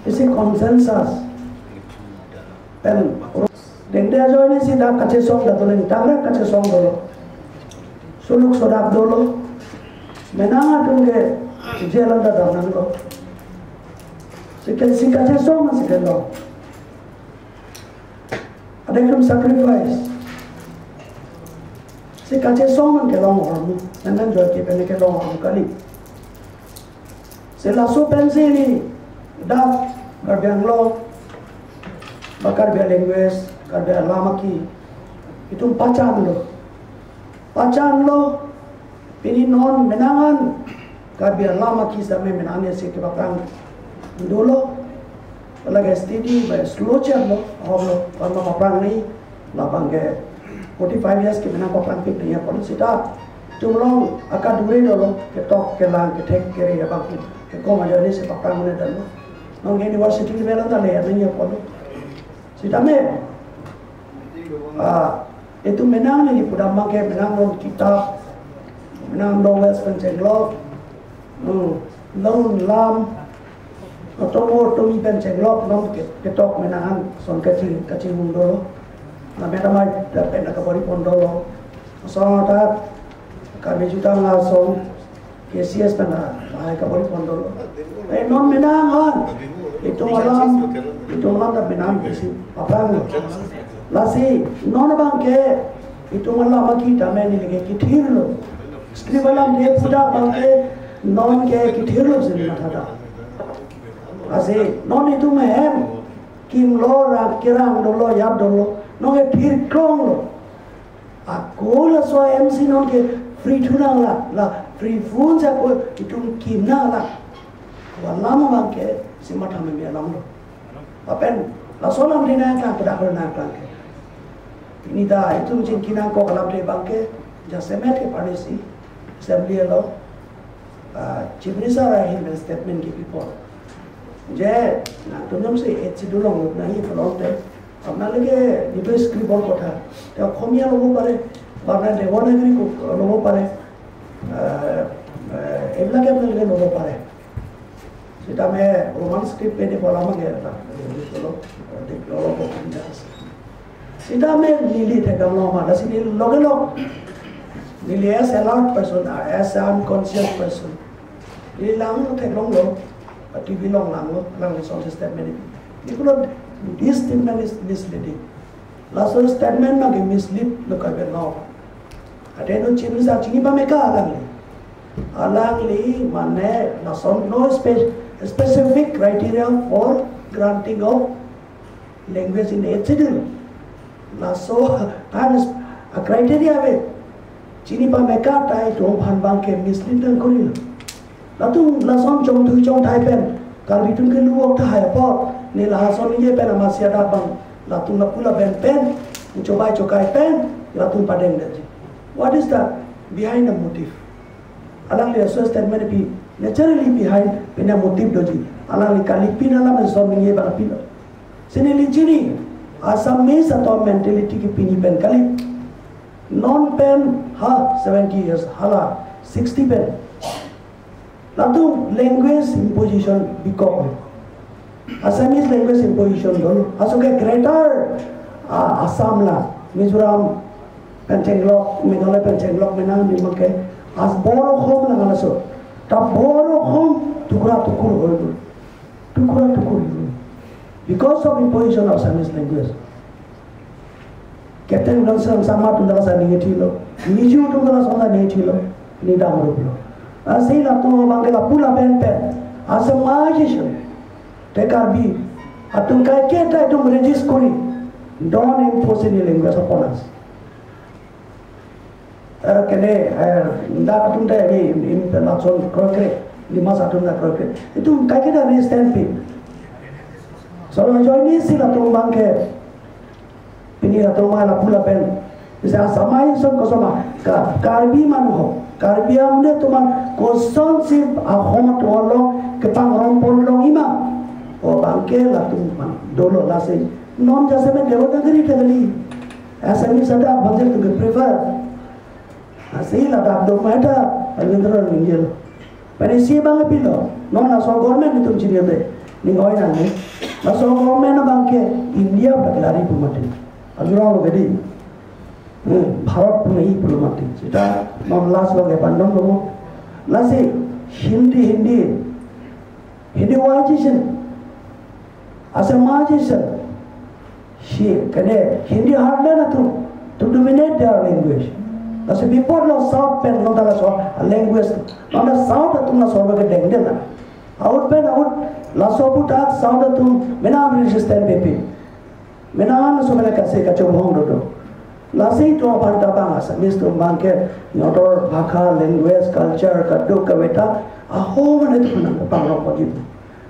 isi consensus. Dan dengde ajo ini sih dah kace song dah tulen tangra kace song dolo. Suluk sodap dolo. Menang tungge jalan dah dalam lo. Sekian si kace song masih kelo. Ada yang sacrifice. Si kace song ke long hormu, nanti jual ke long hormu kali. Si lasu pensi ni, dah kerja long, bakar biar language, kerja lama ki, itu pacan lo, ini non menangan, kerja lama ki sampai menangnya si kebakang dulu. Lagi steady, by slow cer lo, kalau perang ni, lapang ke 45 years ke mana perang pik ni, kalau sida, jumlah akad duri dulu, ke tok ke lang ke tek ke ria bang, ke kau macam ni se perang mana dulu, nong university ni belan dah leher ni kalau, sida me, itu menang ni pun dah ke menang non kitab, menang novel penceng lo, non lam. Otomo tomi penceng lok nom ketok menahan son kecil dulu. Na mera mai dapat nak beri pondolo. So tak kami juta langsung KCS pernah mai ka beri pondolo. Non menahan itu malam dah menang isi apa lasi non bangke itu malam kita main ni lagi kitir lo. Skribalam dia sudah bangke non ke kitir lo sini mata Asih, non itu mehem, kim lo rak kirang dolo yap dolo, non ke phir krong lo. Aku lah so MC non ke free tunang lah free phone sa ko itu kim na lah. Walama bangke si mata me alam lo. Apen, la so lam dina ka pada berna bangke. Ini dah itu mungkin kinang ko kalam de bangke, jasemet ke parisi, assembly lo. Chief Minister ahin statement ke people. जे ना तुम से एच डुलों नहीं फलोते अब ना लगे निवेश की बहुत कोठा तो खोमिया लोगों पारे बारना देवनागरी को लोगों पारे एवला के अपने लगे लोगों पारे सीता में रोमान स्क्रिप्ट पे ने बोला मगे ना लोगों को सीता में नीली थे कम लोग मारा सी नीली ऐसे अलर्ट पर्सन ऐसे अनकॉन्शियस पर्सन नीली लांग थे लोग TV long lang sound statement ni kalau this statement is misleading last statement na ke mislead lo ka no ada no chief sa chingi ba me ka alang li mane na sound no space specific criteria for granting of language in aid schedule. Nah, so harus criteria be. Cini pa mereka tai dong hanbang ke mislead dan koril. Lalu langsung jom tai pen. Kalau itu ke luar tai apa? Ni langsung ni je pen masih ada bang. Lalu nak pula pen. Mencoba cokai pen. Lalu padeng dah. What is that? Behind the motive. Alang lihat so statement pi naturally behind pena motive doji. Alang li kali pina lah masuk ni je bang pina. Sini li cini. Asam mes atau mentality ki pini pen kali. Non-pen, 70 years, 60 pen. Lalu language imposition become. Assamese language imposition dulu. Asuke greater Assam lah, Mizoram, Penchenglok, Meghalaya Penchenglok, Menang, Nimake. As boro home lah mana so. Tak boro home tukura holu. Tukura because of imposition of Assamese language. Captain Wilson sama tunda sa ningitilo. Niju tunda sa ningitilo. Ni da murulo. Asila tu mangela pula pen. Asa magician. Tekarbi. Atun kai keta itu regis kori. Don't impose any language upon us. Kene nda tunda ni implantation krokre. Lima satu nda krokre. Itu kai keta resistance pi. So join ni sila tu mangke ini atau mana pula pen, bisa samai son kosoma, karbi manuho, karbi amne tuman koson sih ahom tuolo kepang rompon long ima, bangke lah tuman dolo lase, non jasa men dewa negeri tegeli, asal sada budget tu prefer, asal lah dah dok ada, alindra ninggil, pada siapa ngepilo, non laso government itu ciri ada, ninggoi nanti, laso government bangke India berkelari pemati. Agro gadi, Bharat punai belum mati. Kita nomlas loge pandang logo, nasi Hindi wajibkan, asal majibkan, si kene Hindi hardlah tu, to dominate their language. Nasi before lo South pen lo dalam so language, lo dah South tu na so bagai dengdel lah. Out pen out, laso putak South tu menang resistant pepe. Menahan semua kasih kacau bohong dodo. Lasi itu apa bang Assamese tu bangke nyotor bahasa, language, culture, kaduk kaweta. Aho mana itu menang bang orang begitu.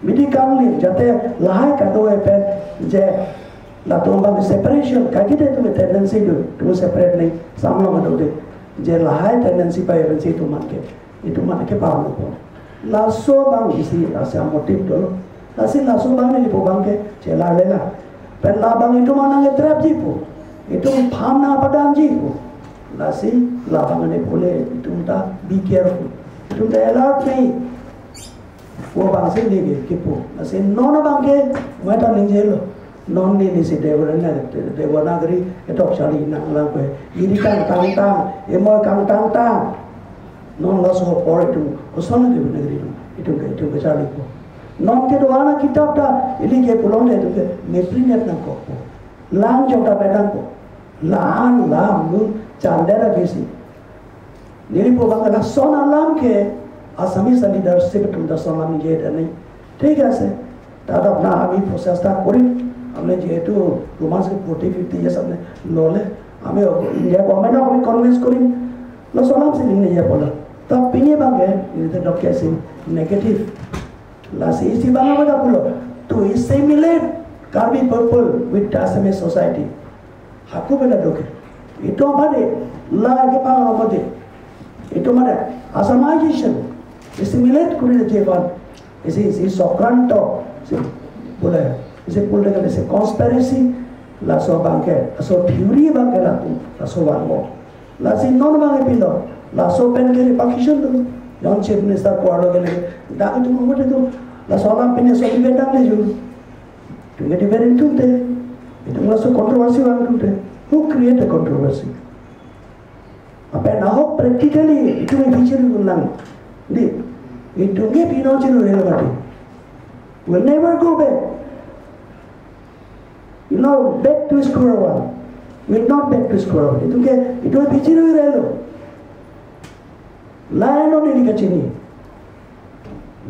Midi kangli jate lahai kaduk epet je latung bang separation. Kaki dia tu tendency tu separate ni sama macam tu. Je lahai tendency pai benci itu manke. Itu manke paham tu. Laso bang isi asal motif dulu. Lasi laso bang ni ibu bangke celah lela. Penlabang itu mana ngetrap jipu, itu pamna padan jipu. Lasi labang ini boleh itu minta be careful, itu minta alert ni. Wo bangsa ni kipu. Lasi non bangke, mereka ningjelo, non ni si dewanagari itu cari nak lakukan. Iri kang tang, emoy kang tang, non lasu hopor itu, kosong dewanagari itu cari ko. Non ke doana kitab dah ini ke pulau ni tu ke meprinet nak ko lang jauh pedang ko lang lu candera besi nili po bang na sona lang ke Assamese leadership tu dah sona ni je dah ni ठीक है से दादा अपना अभी प्रोसेस था करी हमने जेहेतु रोमांस के 40-50 years हमने लोले हमें इंडिया गवर्नमेंट को भी कन्विंस करी लो सोनाम से नहीं ये बोला तब पिने बागे ये तो डॉक्टर कैसे negative Lasi isi bangga pada pulau to assimilate Karbi people with Assamese society. Haku bela doke. Itu apa deh? Lagi pang apa deh? Itu mana? Assamization. Assimilate kuri jepan. Isi sokranto. Boleh. Isi boleh kan? Isi conspiracy. Laso bangke. Laso theory bangke lah tu. Laso bangko. Lasi non bangke pilo. Laso pen kiri Pakistan tu. Yang chief minister kuala ke lagi, dah itu mau tu, lah soalan punya soal benda ni juga, tu jadi very tu deh, itu masuk kontroversi orang tu deh, who create a controversy? Apa yang nak practically itu yang bicara ulang, di itu ni pino ciru rela will never go back. You know, back to square one, will not back to square one. Itu yang bicara rela. Lain orang ni kacini,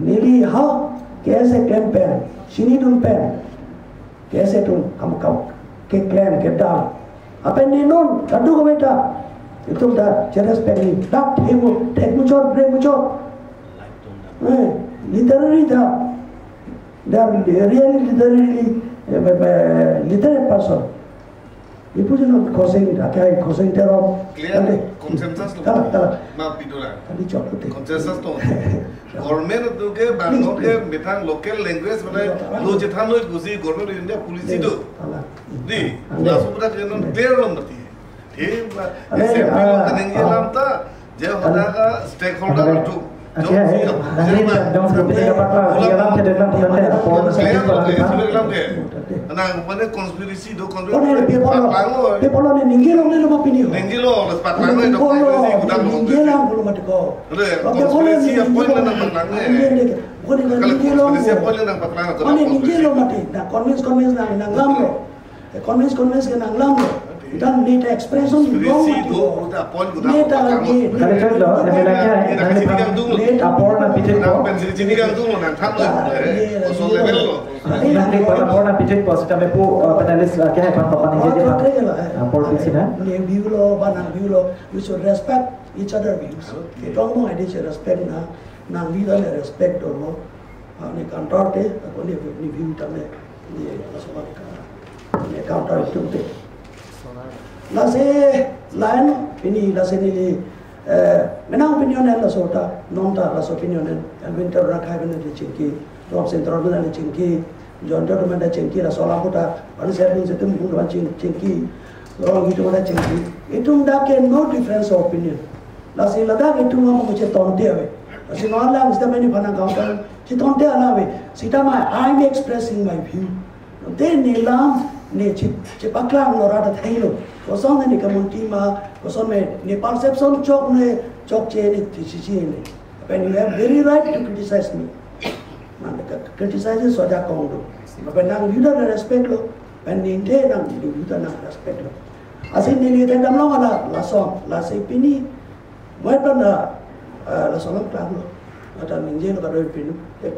nili ha कैसे claim pen sini dum pen कैसे तुम हम के क्लेम के डाल apa ni non kadu ko beta itu dah jelas peni dak tek muncul literary dah really literary person ibu jangan causing akai causing teror clear consensus to ma pidura tadi cok tu consensus to government to ke bango ke mithang local language bale lo jethano gusi government india policy do di la subra jenon clear lo mati ठीक है ऐसे भी लोग करेंगे नाम था जो हमारा stakeholder to Oke, nanti dong seperti apa dia dalam dalam pon saya nah mana konspirasi do people ni ninggilo ni lo mapini ninggilo lepas lama itu konspirasi gudang ninggilo belum ada ko konspirasi apa yang nak pelangnya konspirasi apa yang nak pelangnya mana ninggilo mati nak convince nang lamro convince ke nang lamro dan need expression konspirasi do udah pon gudang kalau contoh yang lagi apor na pijet ko sini kan tu nak tham lo so level lo nanti apor na pijet ko kita mepu penalis kaya hai pan papan ini dia apor di sini ni view lo banang view lo we should respect each other views kita mau ada respect na vida le respect do lo ni kantor te aku ni view tamne ni lasoba ka ni kantor tu te lase lain ini lase ni menang opinion la sota nonta la opinion en winter rakai ben de chinki top center ben de chinki jon do men de chinki la sola puta ani ser bin setem bun ban chinki lo gitu men de chinki itu ndak ke no difference of opinion la se la da itu mo mo che tonte ave si no la sta meni bana counter che tonte ala ave sita ma I am expressing my view then ni lam ni che paklang lo rada thailo kosong ni community ma kosong me ni perception chok che ni tisi ni when you have very right to criticize me man criticize so da kondo when nang you don't respect lo when ni inte nang you don't respect lo asin ni ni tendam lo ala la se pini mo pa na la so klang lo ata ninje lo ka do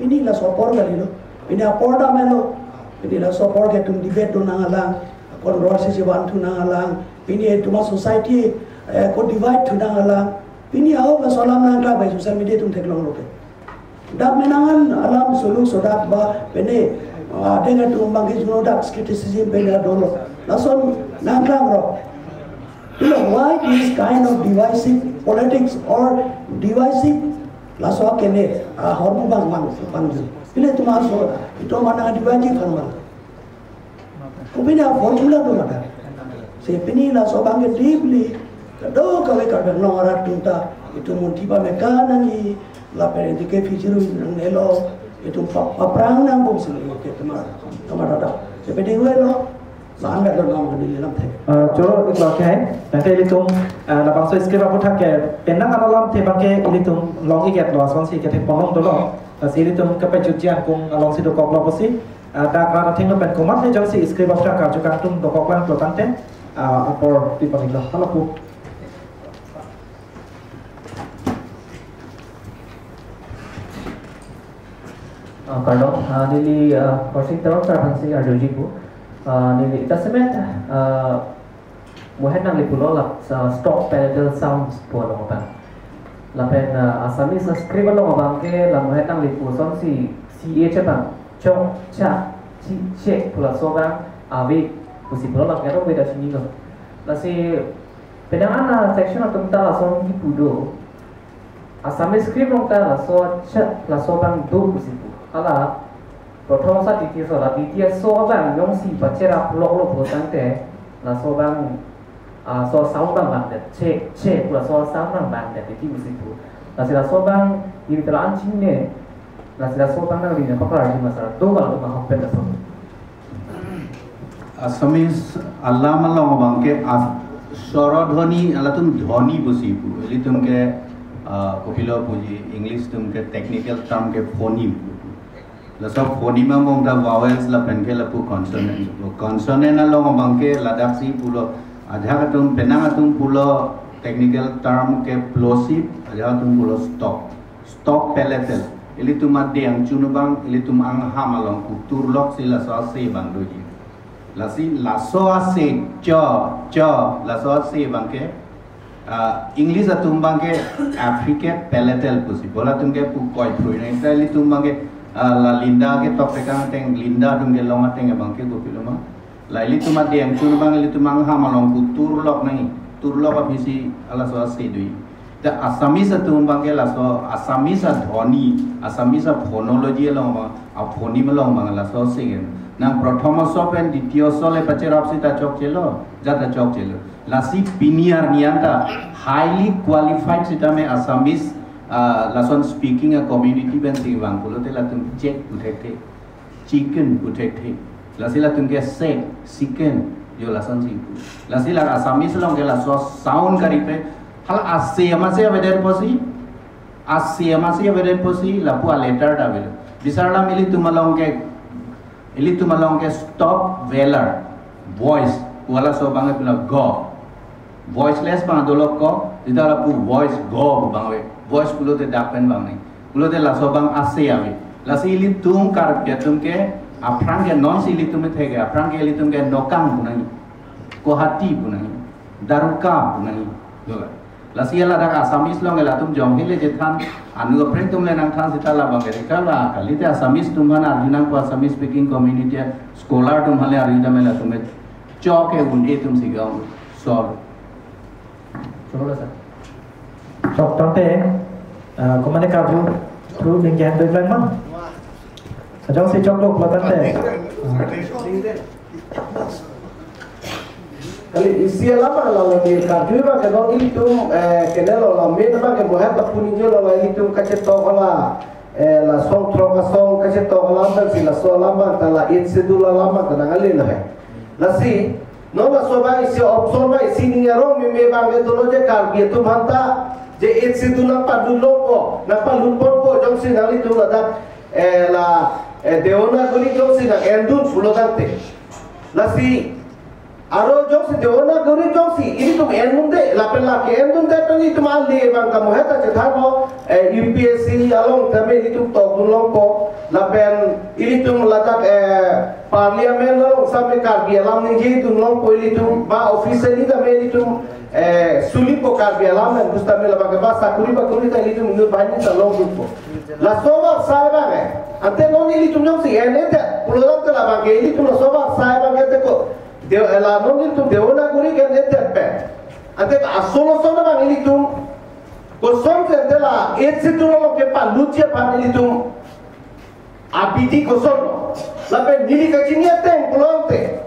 pini la so por gali lo pini apor da me lo pini la so por ke tum debate do nang alang controversy je want to nang alang pini tuma society ko divide to nang alang pini au la salam nang ka bai social media tum theklong loke dak menangan alam sulu sodak ba pene dengan tu mangke juno dak criticism pene dolo lason nang klang ro why this kind of divisive politics or divisive laso kene hormu bang pile tuma so itu mana divisive kan man Kupina formula tu ada. Saya pini lah sobang deeply. Kado kau kadang orang tunta itu muntiba mekana ni la perenti ke fijiru nelo itu paprang nang bom sini ke temar ada. Saya pini gue lo. Laan ber lo ngam di dalam teh. Jo itu okay. Nanti itu labang so skrip apa tak ke penang alam teh pakai itu long ikat lo asal sih kita paham tu lo. Asal itu kepecucian kung along situ kau lo pasti. Dak rata tinggal pen komat le jang si skrip apa tak juga tum dokok lang lo tante apor di paling lah kalau pu kalau nili korsik terus terpansi ada jibu nili tasmet muhen nang lipulo lah stop pedal sounds po lo apa lapen asami skrip lo ngabang ke la muhen nang lipu son si bang Chong cha chi che pula sobang avi pusi pula lah kero beda sini lo. Lasi pedangan section atau kita langsung di pudo. Asam skrip orang kita langsung cha langsung bang do pusi pu. Ala pertama saat itu sobang yang si baca pula lo bukan teh langsung bang so sound bang bang che pula so sound bang bang deh itu pusi pu. Lasi langsung bang ini telah anjing ne. Nasihat sopan nang lina pakar di masalah tu kalau tu mahal pada sopan. Asamis Allah malam bangke sorodhoni alatum dhoni busipu. Eli tumke kopilo puji English tumke technical term ke phoneme. Lasap phoneme mong da vowels la penke la pu consonant. Consonant along bangke ladaksi pulo adha tum penangatum pulo technical term ke plosive adha tum pulo stop palatal. ili tuma deng chunubang ili tuma ang hamalong kutur lok si la so se bang doji la si la so se cho la so se bang ke English atumbang ke African palatal pusi bola tumge pu koi phrui nei ta ili tumbang ke la linda ke tok tekang teng linda tumge longa teng bang ke gopiloma la ili tuma deng chunubang ili tuma ang hamalong kutur lok nei tur lok abisi ala so se dui the Assamese tumbang ke la so Assamese dhoni Assamese phonology long a phoni long bang la so singen nang prathama sopen ditio sole pacherap sita chok chelo jata chok chelo la si piniar nianta highly qualified sita me Assamese la son speaking a community ben ti bang kulo te la tum check uthekte chicken uthekte la si la tum ke se chicken yo la son si la si la Assamese long ke la so sound karipe hal asia masih beden posi lapu a letter da bel bisarla mili tumalong ke stop velar voice wala so bang pila go voiceless bang dolok ko didala pu voice go bang voice pulo te dapen bang ni pulo te la so bang asia be la sili tum kar ke tum ke aprang ke non sili tum thege aprang ke li tum ke nokang punani ko hati punani daruka punani dola la siala da Assamese long la tum jong hile je than anu apreng tum le nang than sita la bang ke kala kali te Assamese tum bana arjuna ko Assamese speaking community scholar tum hale arjuna me la tum chok ke unde tum sigam sol Solo sa. Chok tante komane kaju thru ning jan doi lan mang. Sajong si chok lok la tante. Kali isi lama lalu di karjuba ke dong itu kenelo la me nama ke mohat la puni jo la itu kace to la la song tro ka song kace to la ban si la so lama ta la in sedula lama ta ngali la hai la si no la so ba isi option ba isi ni ro me bang le dolo je kar bi tu banta je in sedula pa du loko na pa lu po jong si ngali tu la da la deona goli jong si na endun fulo dante la si aro jong si deona gori jong si ini tum endunde la pella ke endunde tani tum ali bang kamu heta je thabo UPSC along tame ini tum tok dulong ko la pen ini tum latak parliament along sampai karbi alam ni je tum long ko ini tum ba officially tame ini tum sulit ko karbi alam dan bustame la bang ba sakuri ta ini tum nur bani ta long ko la soba saiba me ante non ini tum jong si enete pulang la bang ini tum soba saiba ke ko la non itu deona guri ke netepe ante asolo sona bang ini tum kosong se la etsi tu lo ke pa lucia pa ini tum abidi kosong la pe nili ka chinia ten kulonte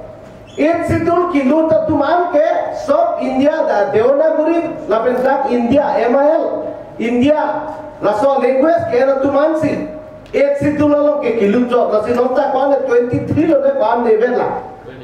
etsi tu ki luta tum ke sob India da deona guri la pe dak India MIL India la so language ke na tum si etsi tu lo ke kiluto la si nota kwa 23 lo ne kwa ne vela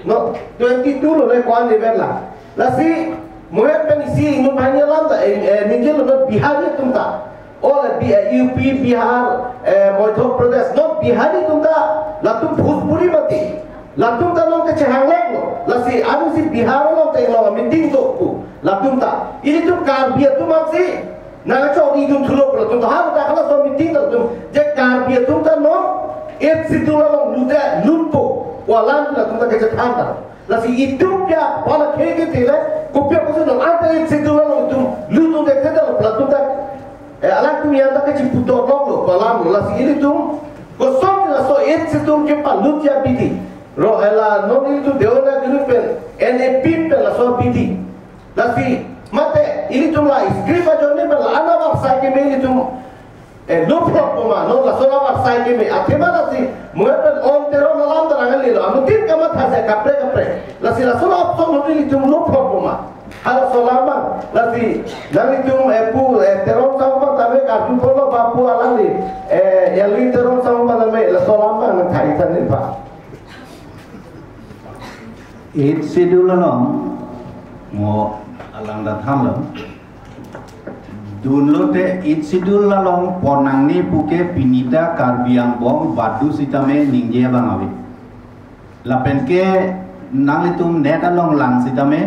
no 22 lo ne kwa ne vela la si moyet pen isi ingun bhanya lam ta ninjel lo bihari tumta all UP Bihar Madhya Pradesh no bihari tumta la tum bhojpuri mati la tum ta long ke chhanglek lo la si aru si Bihar lo te lo meeting to ku la tum ta ini tum kar bia tum si na cho ni tum thulo pro tum ha ta kala so meeting to tum je kar bia tum ta no et si tu lo luda lumpo walan la tum ta ke chhanga la si itu dia wala kege tele kopia ko no ante et si tu lo tum lutu de te lo platum ta ala tum ya ta ke chiputo lo walan la si ini tum ko som la so et si tum ke pa lutia biti ro ela no ni tu deona grupen ene pimpe la so biti la si mate ini tum la scriva jone per la ana wa sa ke me ini tum no problem no la sola wa sa ke me atema la si muepen on tero la lam ta ngali lo amutin kama tha se kapre la si la sola option no ni tum no problem hala sola ma la si ngali tum pu tero sa pa ta me ka tu polo ba pu ala ni ya li tero sa pa ta me la sola ma na thai tan ni pa it schedule long mo alang da tham lo dunlo te it schedule la long ponang ni puke pinita karbiang bong badu sitame ningje bang awi la penke nang litum net along lang sitame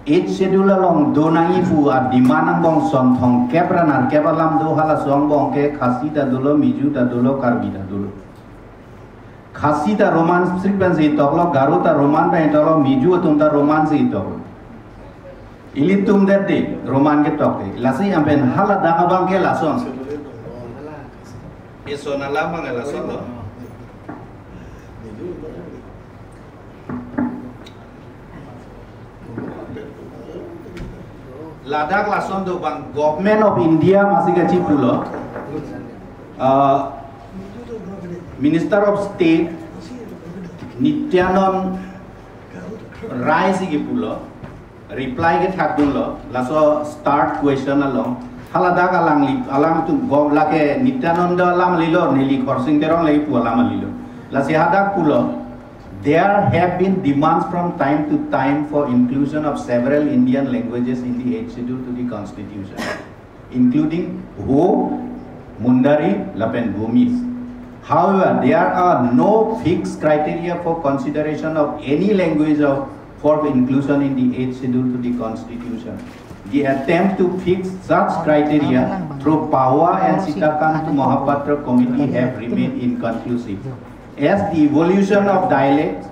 8 schedule along donangi fu a dimanang bong son thong kebranar kebalam do hala song bong ke khasi da dulo miju da dulo karbi da dulo khasi da roman frequency toklo garu da roman da toklo miju tum da roman se toklo ili tum de roman ke tokle lasi amben hala da bang ke lason eso na lama ke lason do Ladakh lason do bang government of India masih gaji pulo Minister of State Nityanand Rai sigi pulo reply ke thak dulo laso start question along Ladakh alang tu gov lake Nityanand alam lilo nili korsing terong lagi pu alam lilo lasi hadak pulo. There have been demands from time to time for inclusion of several Indian languages in the 8th schedule to the constitution, including Ho, Mundari, Lapen, Bhumis. However, there are no fixed criteria for consideration of any language for inclusion in the 8th schedule to the constitution. The attempt to fix such criteria through Pawa and Sitakan to Mahapatra committee have remained inconclusive. As the evolution of dialects,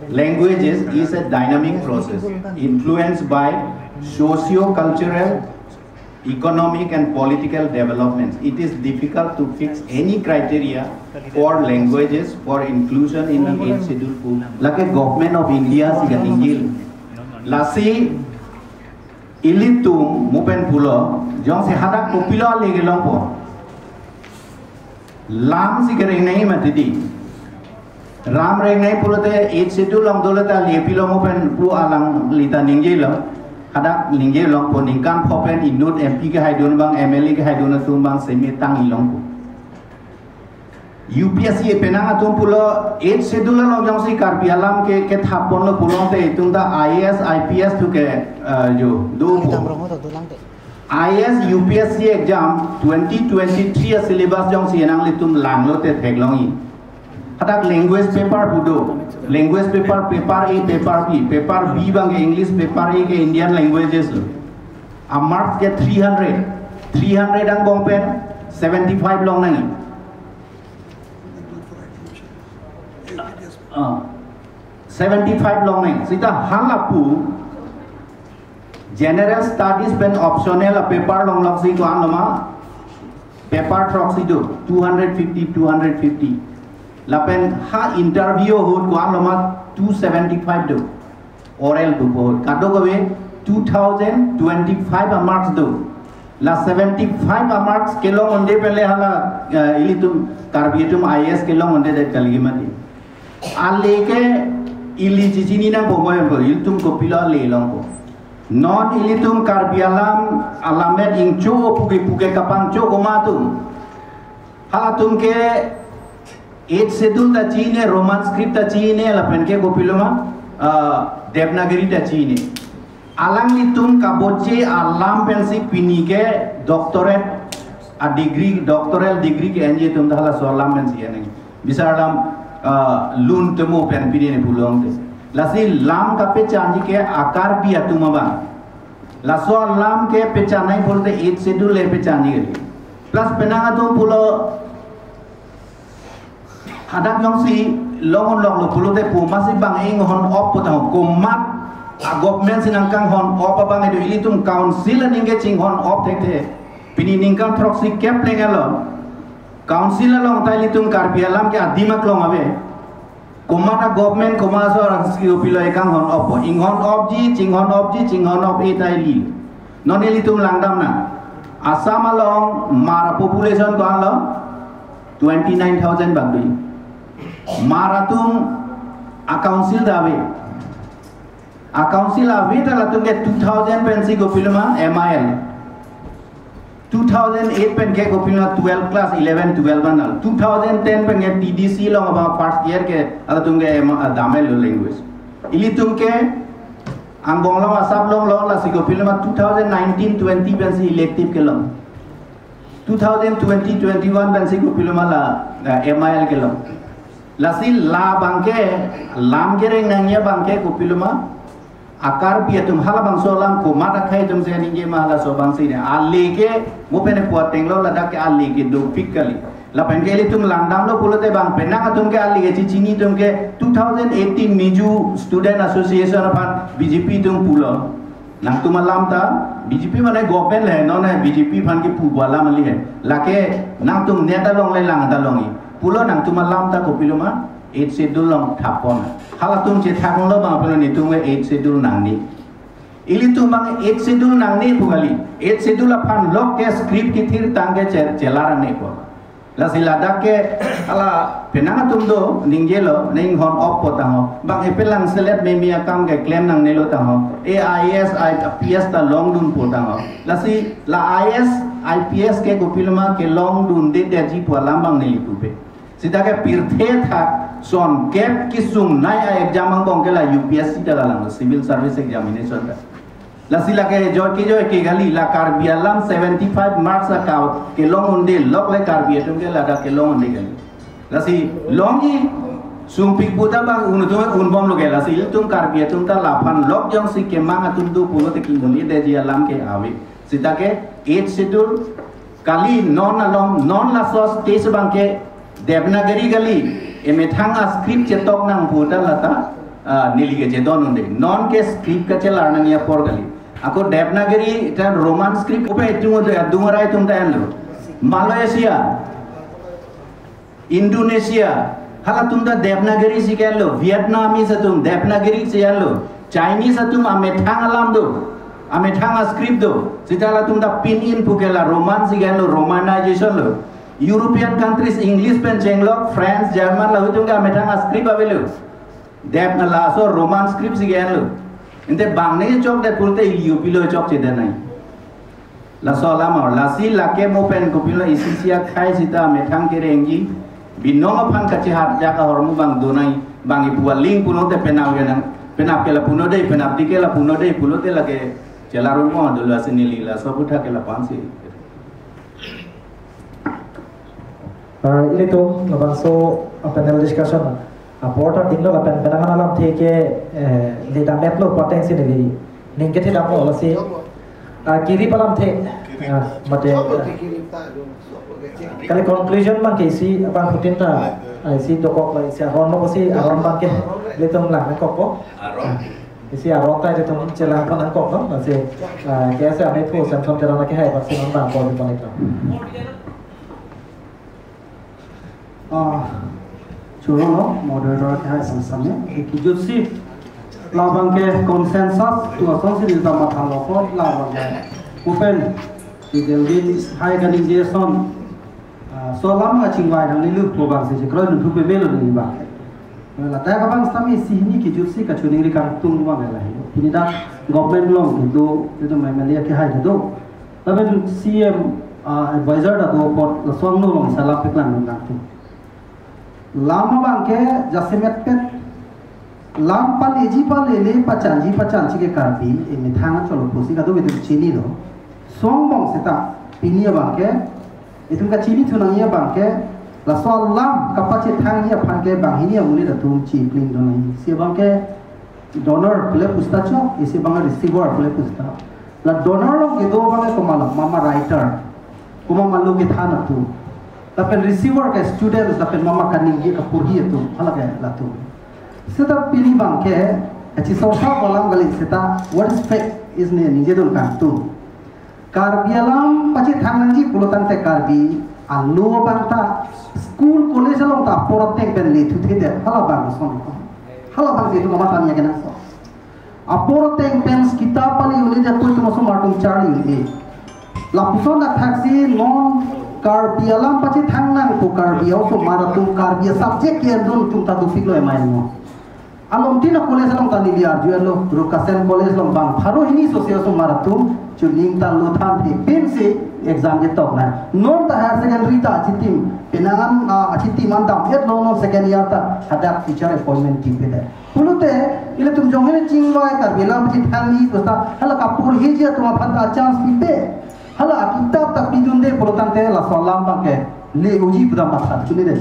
languages is a dynamic process influenced by socio-cultural, economic and political developments. It is difficult to fix any criteria for languages for inclusion in the 8th schedule. Like a government of India sigatingil. Lasi ilitum mupen pulo jong se hadak kopilo legelong po. Lam sigaring nahi matidi. Ram reng naik pulau te 8 schedule long dole ta lepi long open pu alang lita ningje long hadak ningje long po ningkan popen inut MP ke haidun bang MLA ke haidun atum bang semi tang ilong pu UPSC penang atum pulau 8 schedule long jong si karpi alam ke thapon lo pulong te itung ta IAS IPS tu ke jo do pu IAS UPSC exam 2023 syllabus jong si enang litum lang lo te theglong i Hadak language paper budo, language paper A, paper B bang English, paper A ke Indian languages lo. A marks ke 300 ang bong pen, 75 long nangi. 75 long nangi. Sita halapu general studies pen optional a paper long si ko anoma paper proxy do 250. Lapen ha interview hot ko aloma 275 do oral do hot kado kowe 2025 marks do la 75 marks kelo onde pele hala ilitum karbitum IS kelo onde de kalgi mati aleke ili jijini na bomoy ko ilitum kopila lelong ko non ilitum karbialam alamet ingcho puge kapangcho komatum halatum ke 8 schedule ta chine roman script ta chine lapen ke kopiloma devnagari ta chine alang litum kaboche alam pensi pinike doctorate a degree doctoral degree ke anje tum dhala solam pensi ene bisaram lun temo pen pidine pulong te lasi lam ka pe chanji ke akar bi atuma ba laso lam ke pe chanai bolte 8 schedule le pe chanji plus penanga tum pulo hadak yang si longon lo pulo te pu masih bang ing hon op potang komat a government sinangkang hon op bang edu ilitum council ninge ching hon op te pini ningkang proxy cap lengalo council long tai litum karbialam ke adimak long ave komat a government komaso raski upilo ekang hon op ing hon op ji ching hon op e tai li non ilitum langdam na asam along mara population ko alo 29,000 bagui Maratum a council dawe talatung ke 2000 pensi go filma MIL 2008 pen ke go filma 12 class 11 12 banal 2010 pen ke TDC long about first year ke alatung ke damel language ilitung ke ang bonglong asap long la si go filma 2019 20 pensi elective ke long 2020 21 pensi go filma la MIL ke long lasi la bangke lam gereng nangya bangke kupiluma akar biya tum halabang solam ko mata khai tum se ninge mahala sobang sine alike mo pene puateng lo lada ke alike do pikali la pengeli tum landam lo pulote bang penang tum ke alike cicini tum ke 2018 Miju Student Association pan BJP tum pulo nang tum lam ta BJP mane government le non hai BJP pan ke pu wala mali hai lake nang tum neta long le lang ta longi pulo nang tum lam ta ko piloma 8 schedule long thapon hala tum che thapon lo bang pulo ni tum 8 schedule nang ni ili tum bang 8 schedule nang ni pugali 8 schedule pan lok ke script ki thir tangge chelarang ni ko la silada ke ala penang tum do ningjelo ning hon op po ta ho bang epelang select me mi akam ke claim nang nelo ta ho AIS IPS ta long dun po ta ho la si la IS IPS ke ko pilma ke long dun de ji po lambang ni tu pe sida ke pirthe tha son gap kisum nai exam bang ke la UPSC ta la civil service examination ta la sila ke jo ke gali la karbialam 75 marks account ke long unde lok le karbia tum ke la da ke long unde gali la si longi sumpik buta bang un bom lo ke la si tum karbia tum ta la phan lok jong si ke mang atum du pulo te ki ngoli de ji alam ke awe sita ke 8 schedule kali non along non la sos tes bang ke Devnagari gali emethang script cetok nang puta lata nili ke jedon unde non ke script ka chelar nang ya por gali ako Devnagari ta roman script upe tungo de dungarai tum ta enlo Malaysia Indonesia hala tum da Devnagari sikelo Vietnamese tum Devnagari sikelo Chinese tum amethang alam do amethang script do sitala tum da pin in pukela roman sikelo romanization lo European countries English pen chenglok France German la hutung ka amethang script avelu Dep na la so roman script sikelo inte bangne chok de pulte ilio pilo chok che denai la so lama la si la ke mo pen ko pilo isisia khai sita methang ke rengi binong phan ka che hat ja ka hormu bang donai bang ibu ling puno te penaw yan penap ke la puno dei penap di ke la puno dei pulo te la ke chelaru mo dulu asinili la so putha ke la pansi ini tuh lepas so panel discussion Porta tinggal apa penangan alam teke leda metlo potensi negeri ningke te damo lasi kiri palam te mate kali conclusion man ke si apa putin ta si dokok lai si aron mo si aron man ke letom lang kok po si aron ta letom celang kan kok no lasi ke sa me thu sam thom terana ke hai vaksin ba ko ni panik Chulo moderator ke hai samsame ikijut si labang ke consensus tu asal si dilta matang lokot labang ke open di delvin hai ganing jason so lama chingwai dang nilu pobang si kro nu thupe belo ni ba la ta ka bang sami si ni kijut si ka chuning ri kan tung ba la ini da government long do itu memelia ke hai do laben CM advisor da do pot la song no long sala peklan nang tu lama bangke jasemet pet lam pan eji pan lele pacan ci ke karbi ini thang cholo posi ka do betu chini do song bong seta pinia bangke itu ka chini thunang ya bangke la so lam kapache thang ya pan ke bang ini amuli da tum chi pling do nai si bangke donor pule pustacho isi bang receiver pule pusta la donor lo ke do bangke komala mama writer kuma malu ke thana tu tapi receiver ke students tapi mama kaning ye kapurhi itu hala ke latu seta pili bangke achi sosa kolam gali seta what is fake is ne nije dun kan tu karbialam pachi thanganji pulotan te karbi allo bangta school college long ta porotek ben le thu the hala bang son hala bang itu mama tanya kena so aporotek ben kitab pali uli ja tu so martung charli uli lapuson na taxi non karbialam pachi thangnang ko karbiao so maratung karbia subject ke dun tum ta du fiklo emai mo alom tina college long tani liar juelo rukasen college long bang pharo hini socio so maratung chuning ta lo than thi pensi exam ge tok na non ta higher secondary ta chitim penangan achiti mandam et no second year ta hada teacher appointment ti pe pulute ile tum jongene chingwai karbialam pachi thani to ta hala kapur hi je tum phanta chance pi pe hala kitab tak pidunde polotan te la salam bangke le uji pada masa chune de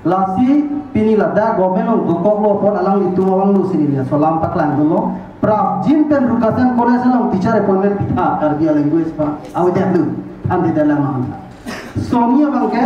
la si pini la da gomelo do koklo pon alang itu awang lu sini la salam paklan dulu Praf jin pen rukasan college long teacher appointment pitha Karbi language pa awet tu ande dalam mana Sonia bangke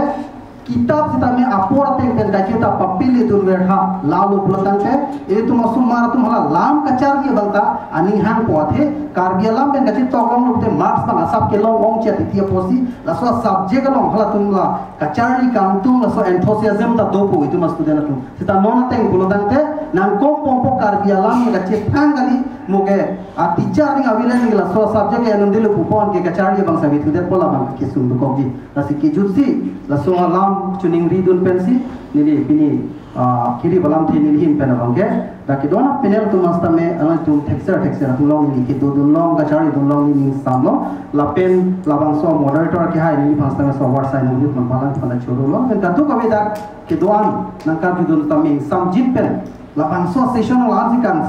kitab kita me apor teng pen kita papili tu merha lalu pulang ke itu masuk marah tu malah lam kacar dia bangta aning hang puathe Karbi lam pen kacit tolong lu te marks bang asap ke long ong cia tiap posi laso subject long hala tu lah kacar di kantung laso enthusiasm ta dopo itu mas student tu kita nona teng pulang ke nang kompong Karbi lam yang kacit hang kali muke teacher ni awilan ni laso subject yang nundil pupon ke kacar dia bang sabit tu pola bang kisum dukogi nasi kijutsi laso alam cuning ridun pensi nili pini kiri balam thi nili hin pena bangge da kidona penel tu masta me ala tu texture tu long ni kitu dun long ga chari dun long ni samlo la pen la bang so moderator ki hai ni pasta me so whatsapp ni man palan pala churu lo kan tu ka beda kidoan nang ka dun tami samjit pen la bang so session la kan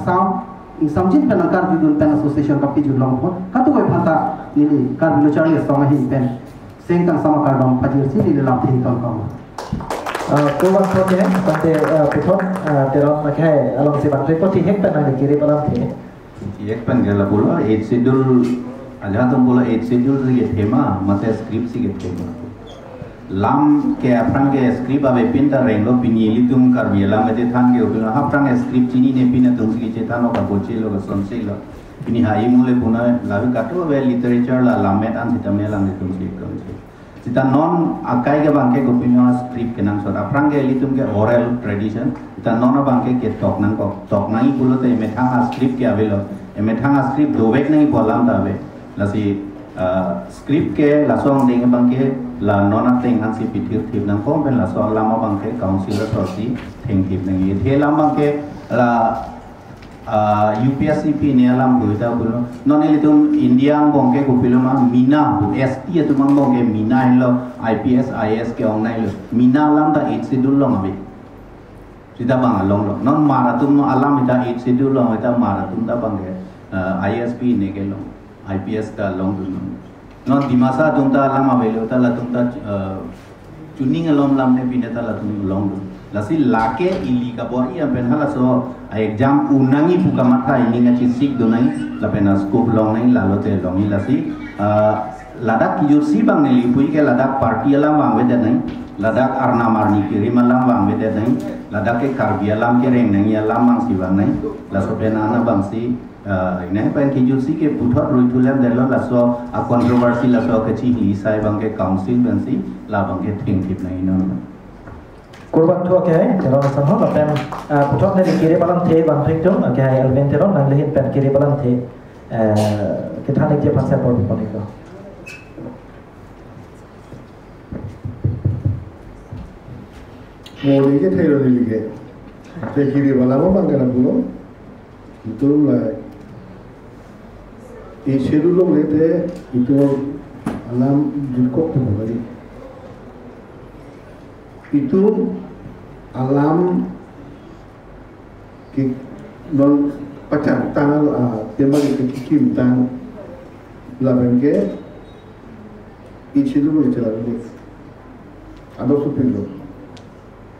samjit pen nang ka dun pen association ka pi julong ko ka tu ko phata nili kar bilo chari so ma hin pen sengkang sama kardom pajir sini dalam tingkang kamu. Kuat program pada putot terang makai alam seban report hek pen ada kiri balam the. Hek pen gala bola 8 schedule aja tum bola 8 schedule se tema mate script se tema. Lam ke aprang ke script ave pinta renglo pinili tum Karbi lam ate than ke upina aprang script chini ne pina tum se chetano ka bochilo ka sonsilo. Ini hai mulai puna lalu katu ave literature la lamet an sitamnya lam tum se kita non akai ke bangke gopinyo script kenang sora prangge litum ke oral tradition kita non bangke ke tok nang ibulo te methanga script ke avelo methanga script dovek nang bolam ta ave lasi script ke lasong ding bangke la nona teng han si pitir thip nang kom pen lasong lama bangke council so si theng thip nang ye the lam bangke la UPSCP ni alam kita bulo non elitum India bongke kupilo ma mina ST itu bongke mina hello IPS IS ke online lo mina alam da 8 schedule lo mabe sida bang along lo non maratum alam ita 8 schedule lo ita maratum da bangke ISP ne ke lo IPS da long dulu non di masa tumta alam mabe lo ta la tumta tuning alom lam ne pinata la tum long dulu lasi lake ili kabori yang penhala so exam unangi buka mata ini ngaci sik donai la pena scope long nai la lote long ni lasi ladak kijursi bang neli pui ke ladak parti alam bang wede nai ladak arna marni kiri malam bang wede nai ladak ke Karbi alam ke reng nai alam bang si bang nai la so pena ana bang si ini pen kijursi ke puthot rui tulam delo la so a controversy la so ke chi li sai bang ke council bang si la bang ke think tip nai no Kurban tu okay, terang sama pen putot dari kiri balam the bang printum okay elven terang nang lehin pen kiri balam the kita nak je pasal pon itu. Mori ke thero ni lige. Te kiri balam bang kana bulo. Itu lah. Ini schedule lo lete itu alam jilkok tu bagi. Itu alam ki non pacang tang tema ki kim tang laban ke ichi dulu itu laban ada supilo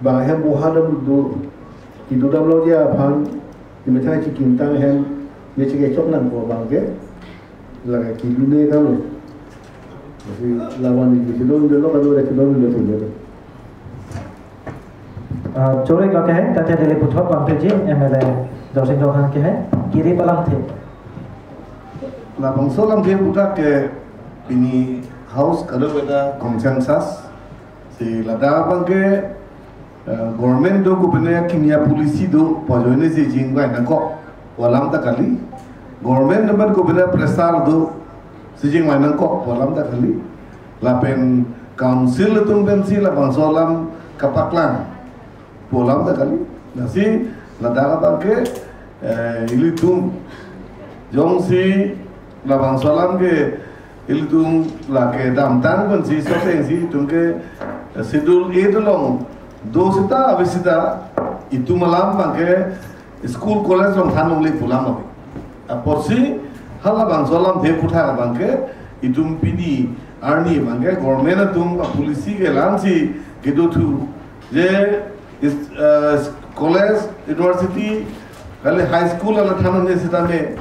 bahaya bohadam do itu dah lo dia pan diminta ki kim tang hem dia cakap cok nan ko bang ke laga ki dune kalau jadi lawan itu dulu kalau ada dulu चोरी का क्या है ताते दिले पुथो पंपे जी एमएलए जोसिंग जोहान के है गिरी बलम थे la bangso lam ke puta ke ini house kada beda consensus si lada bangke government do ko bene kinia polisi do pojone si jingwa na ko walam ta kali government number ko bene presar do si jingwa na ko walam ta kali la pen council tum ben si la bangso lam kapaklang polam tak kali nasi ladang apa ke ilitum jong si labang solam ke ilitum la ke dam tang pun si sote si tum ke sidul itu long do sita abisita itu malam bangke school college long thanung le pulam abe aporsi hal labang solam de putha bangke itum pidi arni bangke government tum polisi ke lansi kedo tu je college university kali high school ala thanan de sitame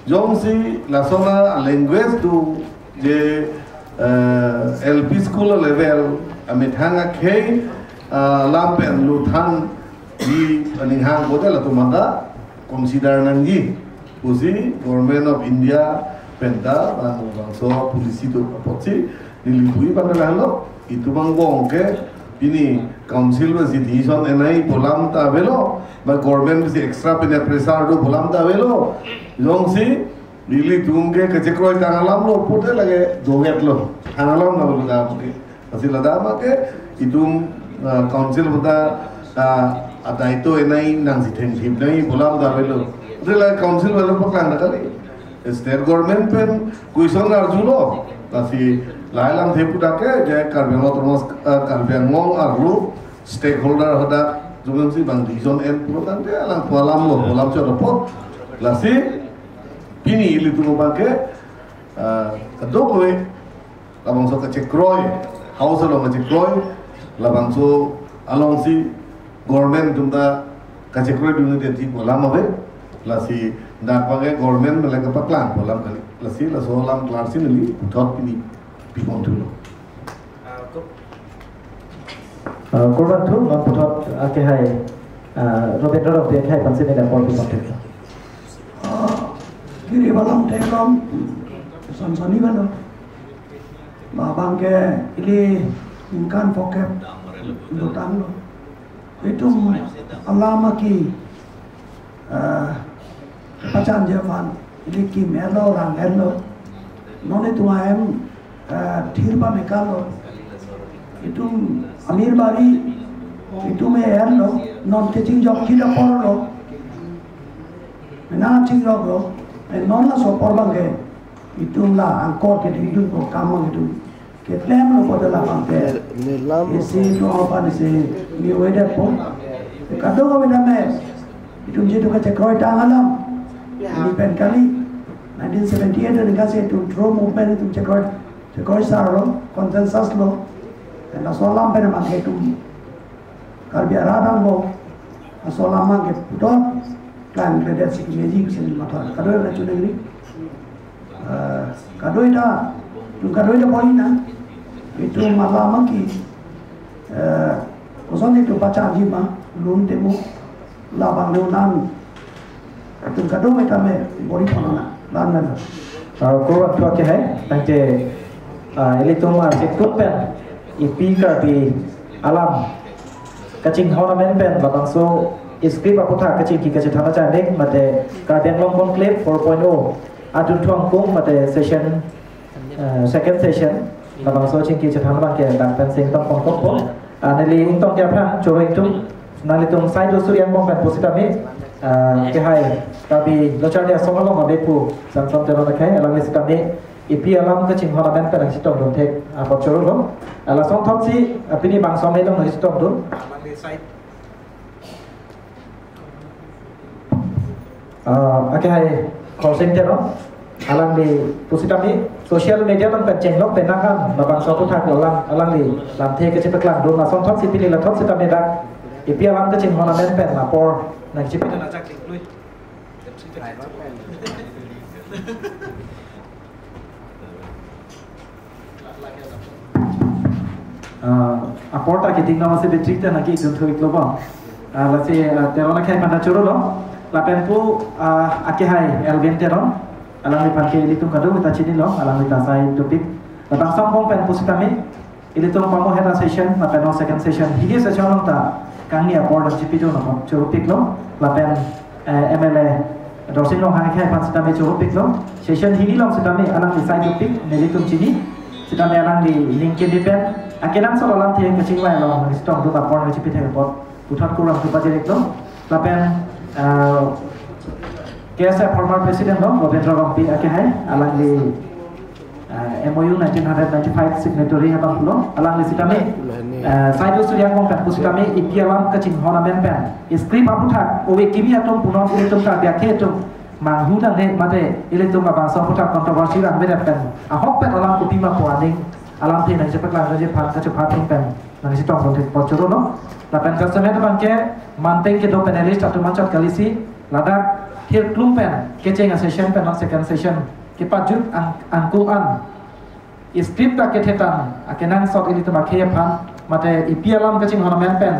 jom si lasona language tu je LP school level amit hanga khei lampen lu thang di aning hang bodel tu manda consider nangi usi government of India penta bangso polisi tu apotsi nilipui pada lo itu bangong ke ini council besi dison enai bolam ta velo ba government besi extra pena pressure do bolam ta velo jong si lili tungke kecekroi tangalam lo pote lage doget lo tangalam na bolu da ke asil ada ma ke itu council boda ada itu enai nang si theng thip nai bolam ta velo rela council wala paklang na kali state government pen kuison arjulo kasi lailam thepuda ke je karbengo termos karbengong arlu stakeholder hada jumon si bang dison en purotan te alang polam lo polam cho report lasi pini ili tu bangke kadokoi labang so kecekroi house lo kecekroi labang so along si government tumda kecekroi dungu de ti polam ave lasi ndak page government melega paklan polam kali lasi laso lam klarsin li thot pini pipon tu lo korban tu non putot ake hai Robert of the hai pansin dan pol pipon tu kiri balam tekom sansani balo babang ke ili ingkan fokep dotang lo itu alama ki pacan Jerman ini ki melo orang melo none tu ayam thirba mekalo itu amir bari itu me lo non ke ching jok kila por lo mena ching jok lo non la so por bang ke itu la angkor ke itu ko kamang itu ke plan lo pada la bang ke isi lo apa ni se ni weda po kado ko bina me itu je tu ka cekroi tangalam ini pen kali 1978 dan kasi itu draw movement itu cekroi saro konsensus lo dan asolam pen mang itu karbia radang bo asolam mang ke dot plan credit sik meji kusen mata kado na chu negeri kado ita poin na itu malam ki kosan itu baca jima lun temu labang leunan itu kado mereka me bori panana lanan korban tu ake hai tangte ili tu ma sekut pen ipi karbi alam kacing ornament pen labang so script aputha kacing ki kacing thana cha nek mate karben long conclave 4.0 adun thuang kung mate session second session labang so ching ki thana ban ke dang pen sing tong kong kong nali tong ya phang choroi tum nali tum sai do suryan bong pen positami ke hai kabi lochar dia songalong ade pu samsam tero na khai alang is kami ipi alam ke ching hona ben pen sitok dum thek apa choro lo ala song thot si apini bang som long no sitok dum ake hai call center no alang di positami social media long pen cheng lok pen nakam babang so puthak alang di lam the ke chepeklang dum la song thot si pini la thot sitame dak ipi alam ke ching hona ben pen na por na chipita na chak tik lui aporta ke tinggal masih bercerita nak itu untuk itu bang, lasi terona kai pada curu lo, lapen pu ake hai elven teron, alam di pakai itu kado kita cini lo, alam kita sai topik, lapang sambung pen pus kami, itu pamu hera session, lapen no second session, higi session lo ta, kami aporta cipito no curu pik lo, lapen MLA dosen lo hai kai pas kami curu pik lo, session higi lo kami alam di sai topik, nelitum cini, kami alam di LinkedIn di pen. Akhirnya soal alam tiang kecil wae lo, stop tu tak pernah cipit report, putar kurang tu baca lo, lapen KSF former president lo, Robert Rompi akhirnya alang di MOU 1995 signatory apa lo, alang di kami, saya tu sudah ngomong pusi kami iki alam kecil hona men pen, script apa putar, owe kimi atom punon ini tu tak biak itu, manghudan le mate, ini tu bangsa putar kontroversi lah beda pen, ahok pen alam kopi mah puaning. Alam ti nang cepat lah raja pak cepat pen nang situ orang boleh bocor no. Lapan customer tu bangke manteng ke do panelis atau macam kali si ladak hir klumpen keceng session pen second session kipajut angkuan script ta kethetan akenan sot ini tuma khepan mate ipialam kecing honamen pen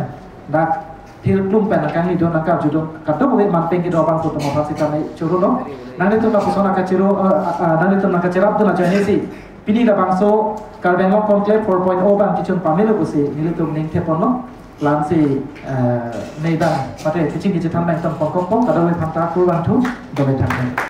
dak hir klumpen akan lidon angka judon kadok we mampeng ki dobang putu mafasitan churu no nani tuma pusona ka chiru nani tuma ka cerap tuna janesi pini da bangso kalbenglok conclave 4.0 bang kichun pamelo busi nilitum ning tepono lansi nedan mate kecing kecing tambang tam pokok kadok we pangta kurang tu dobe tangeng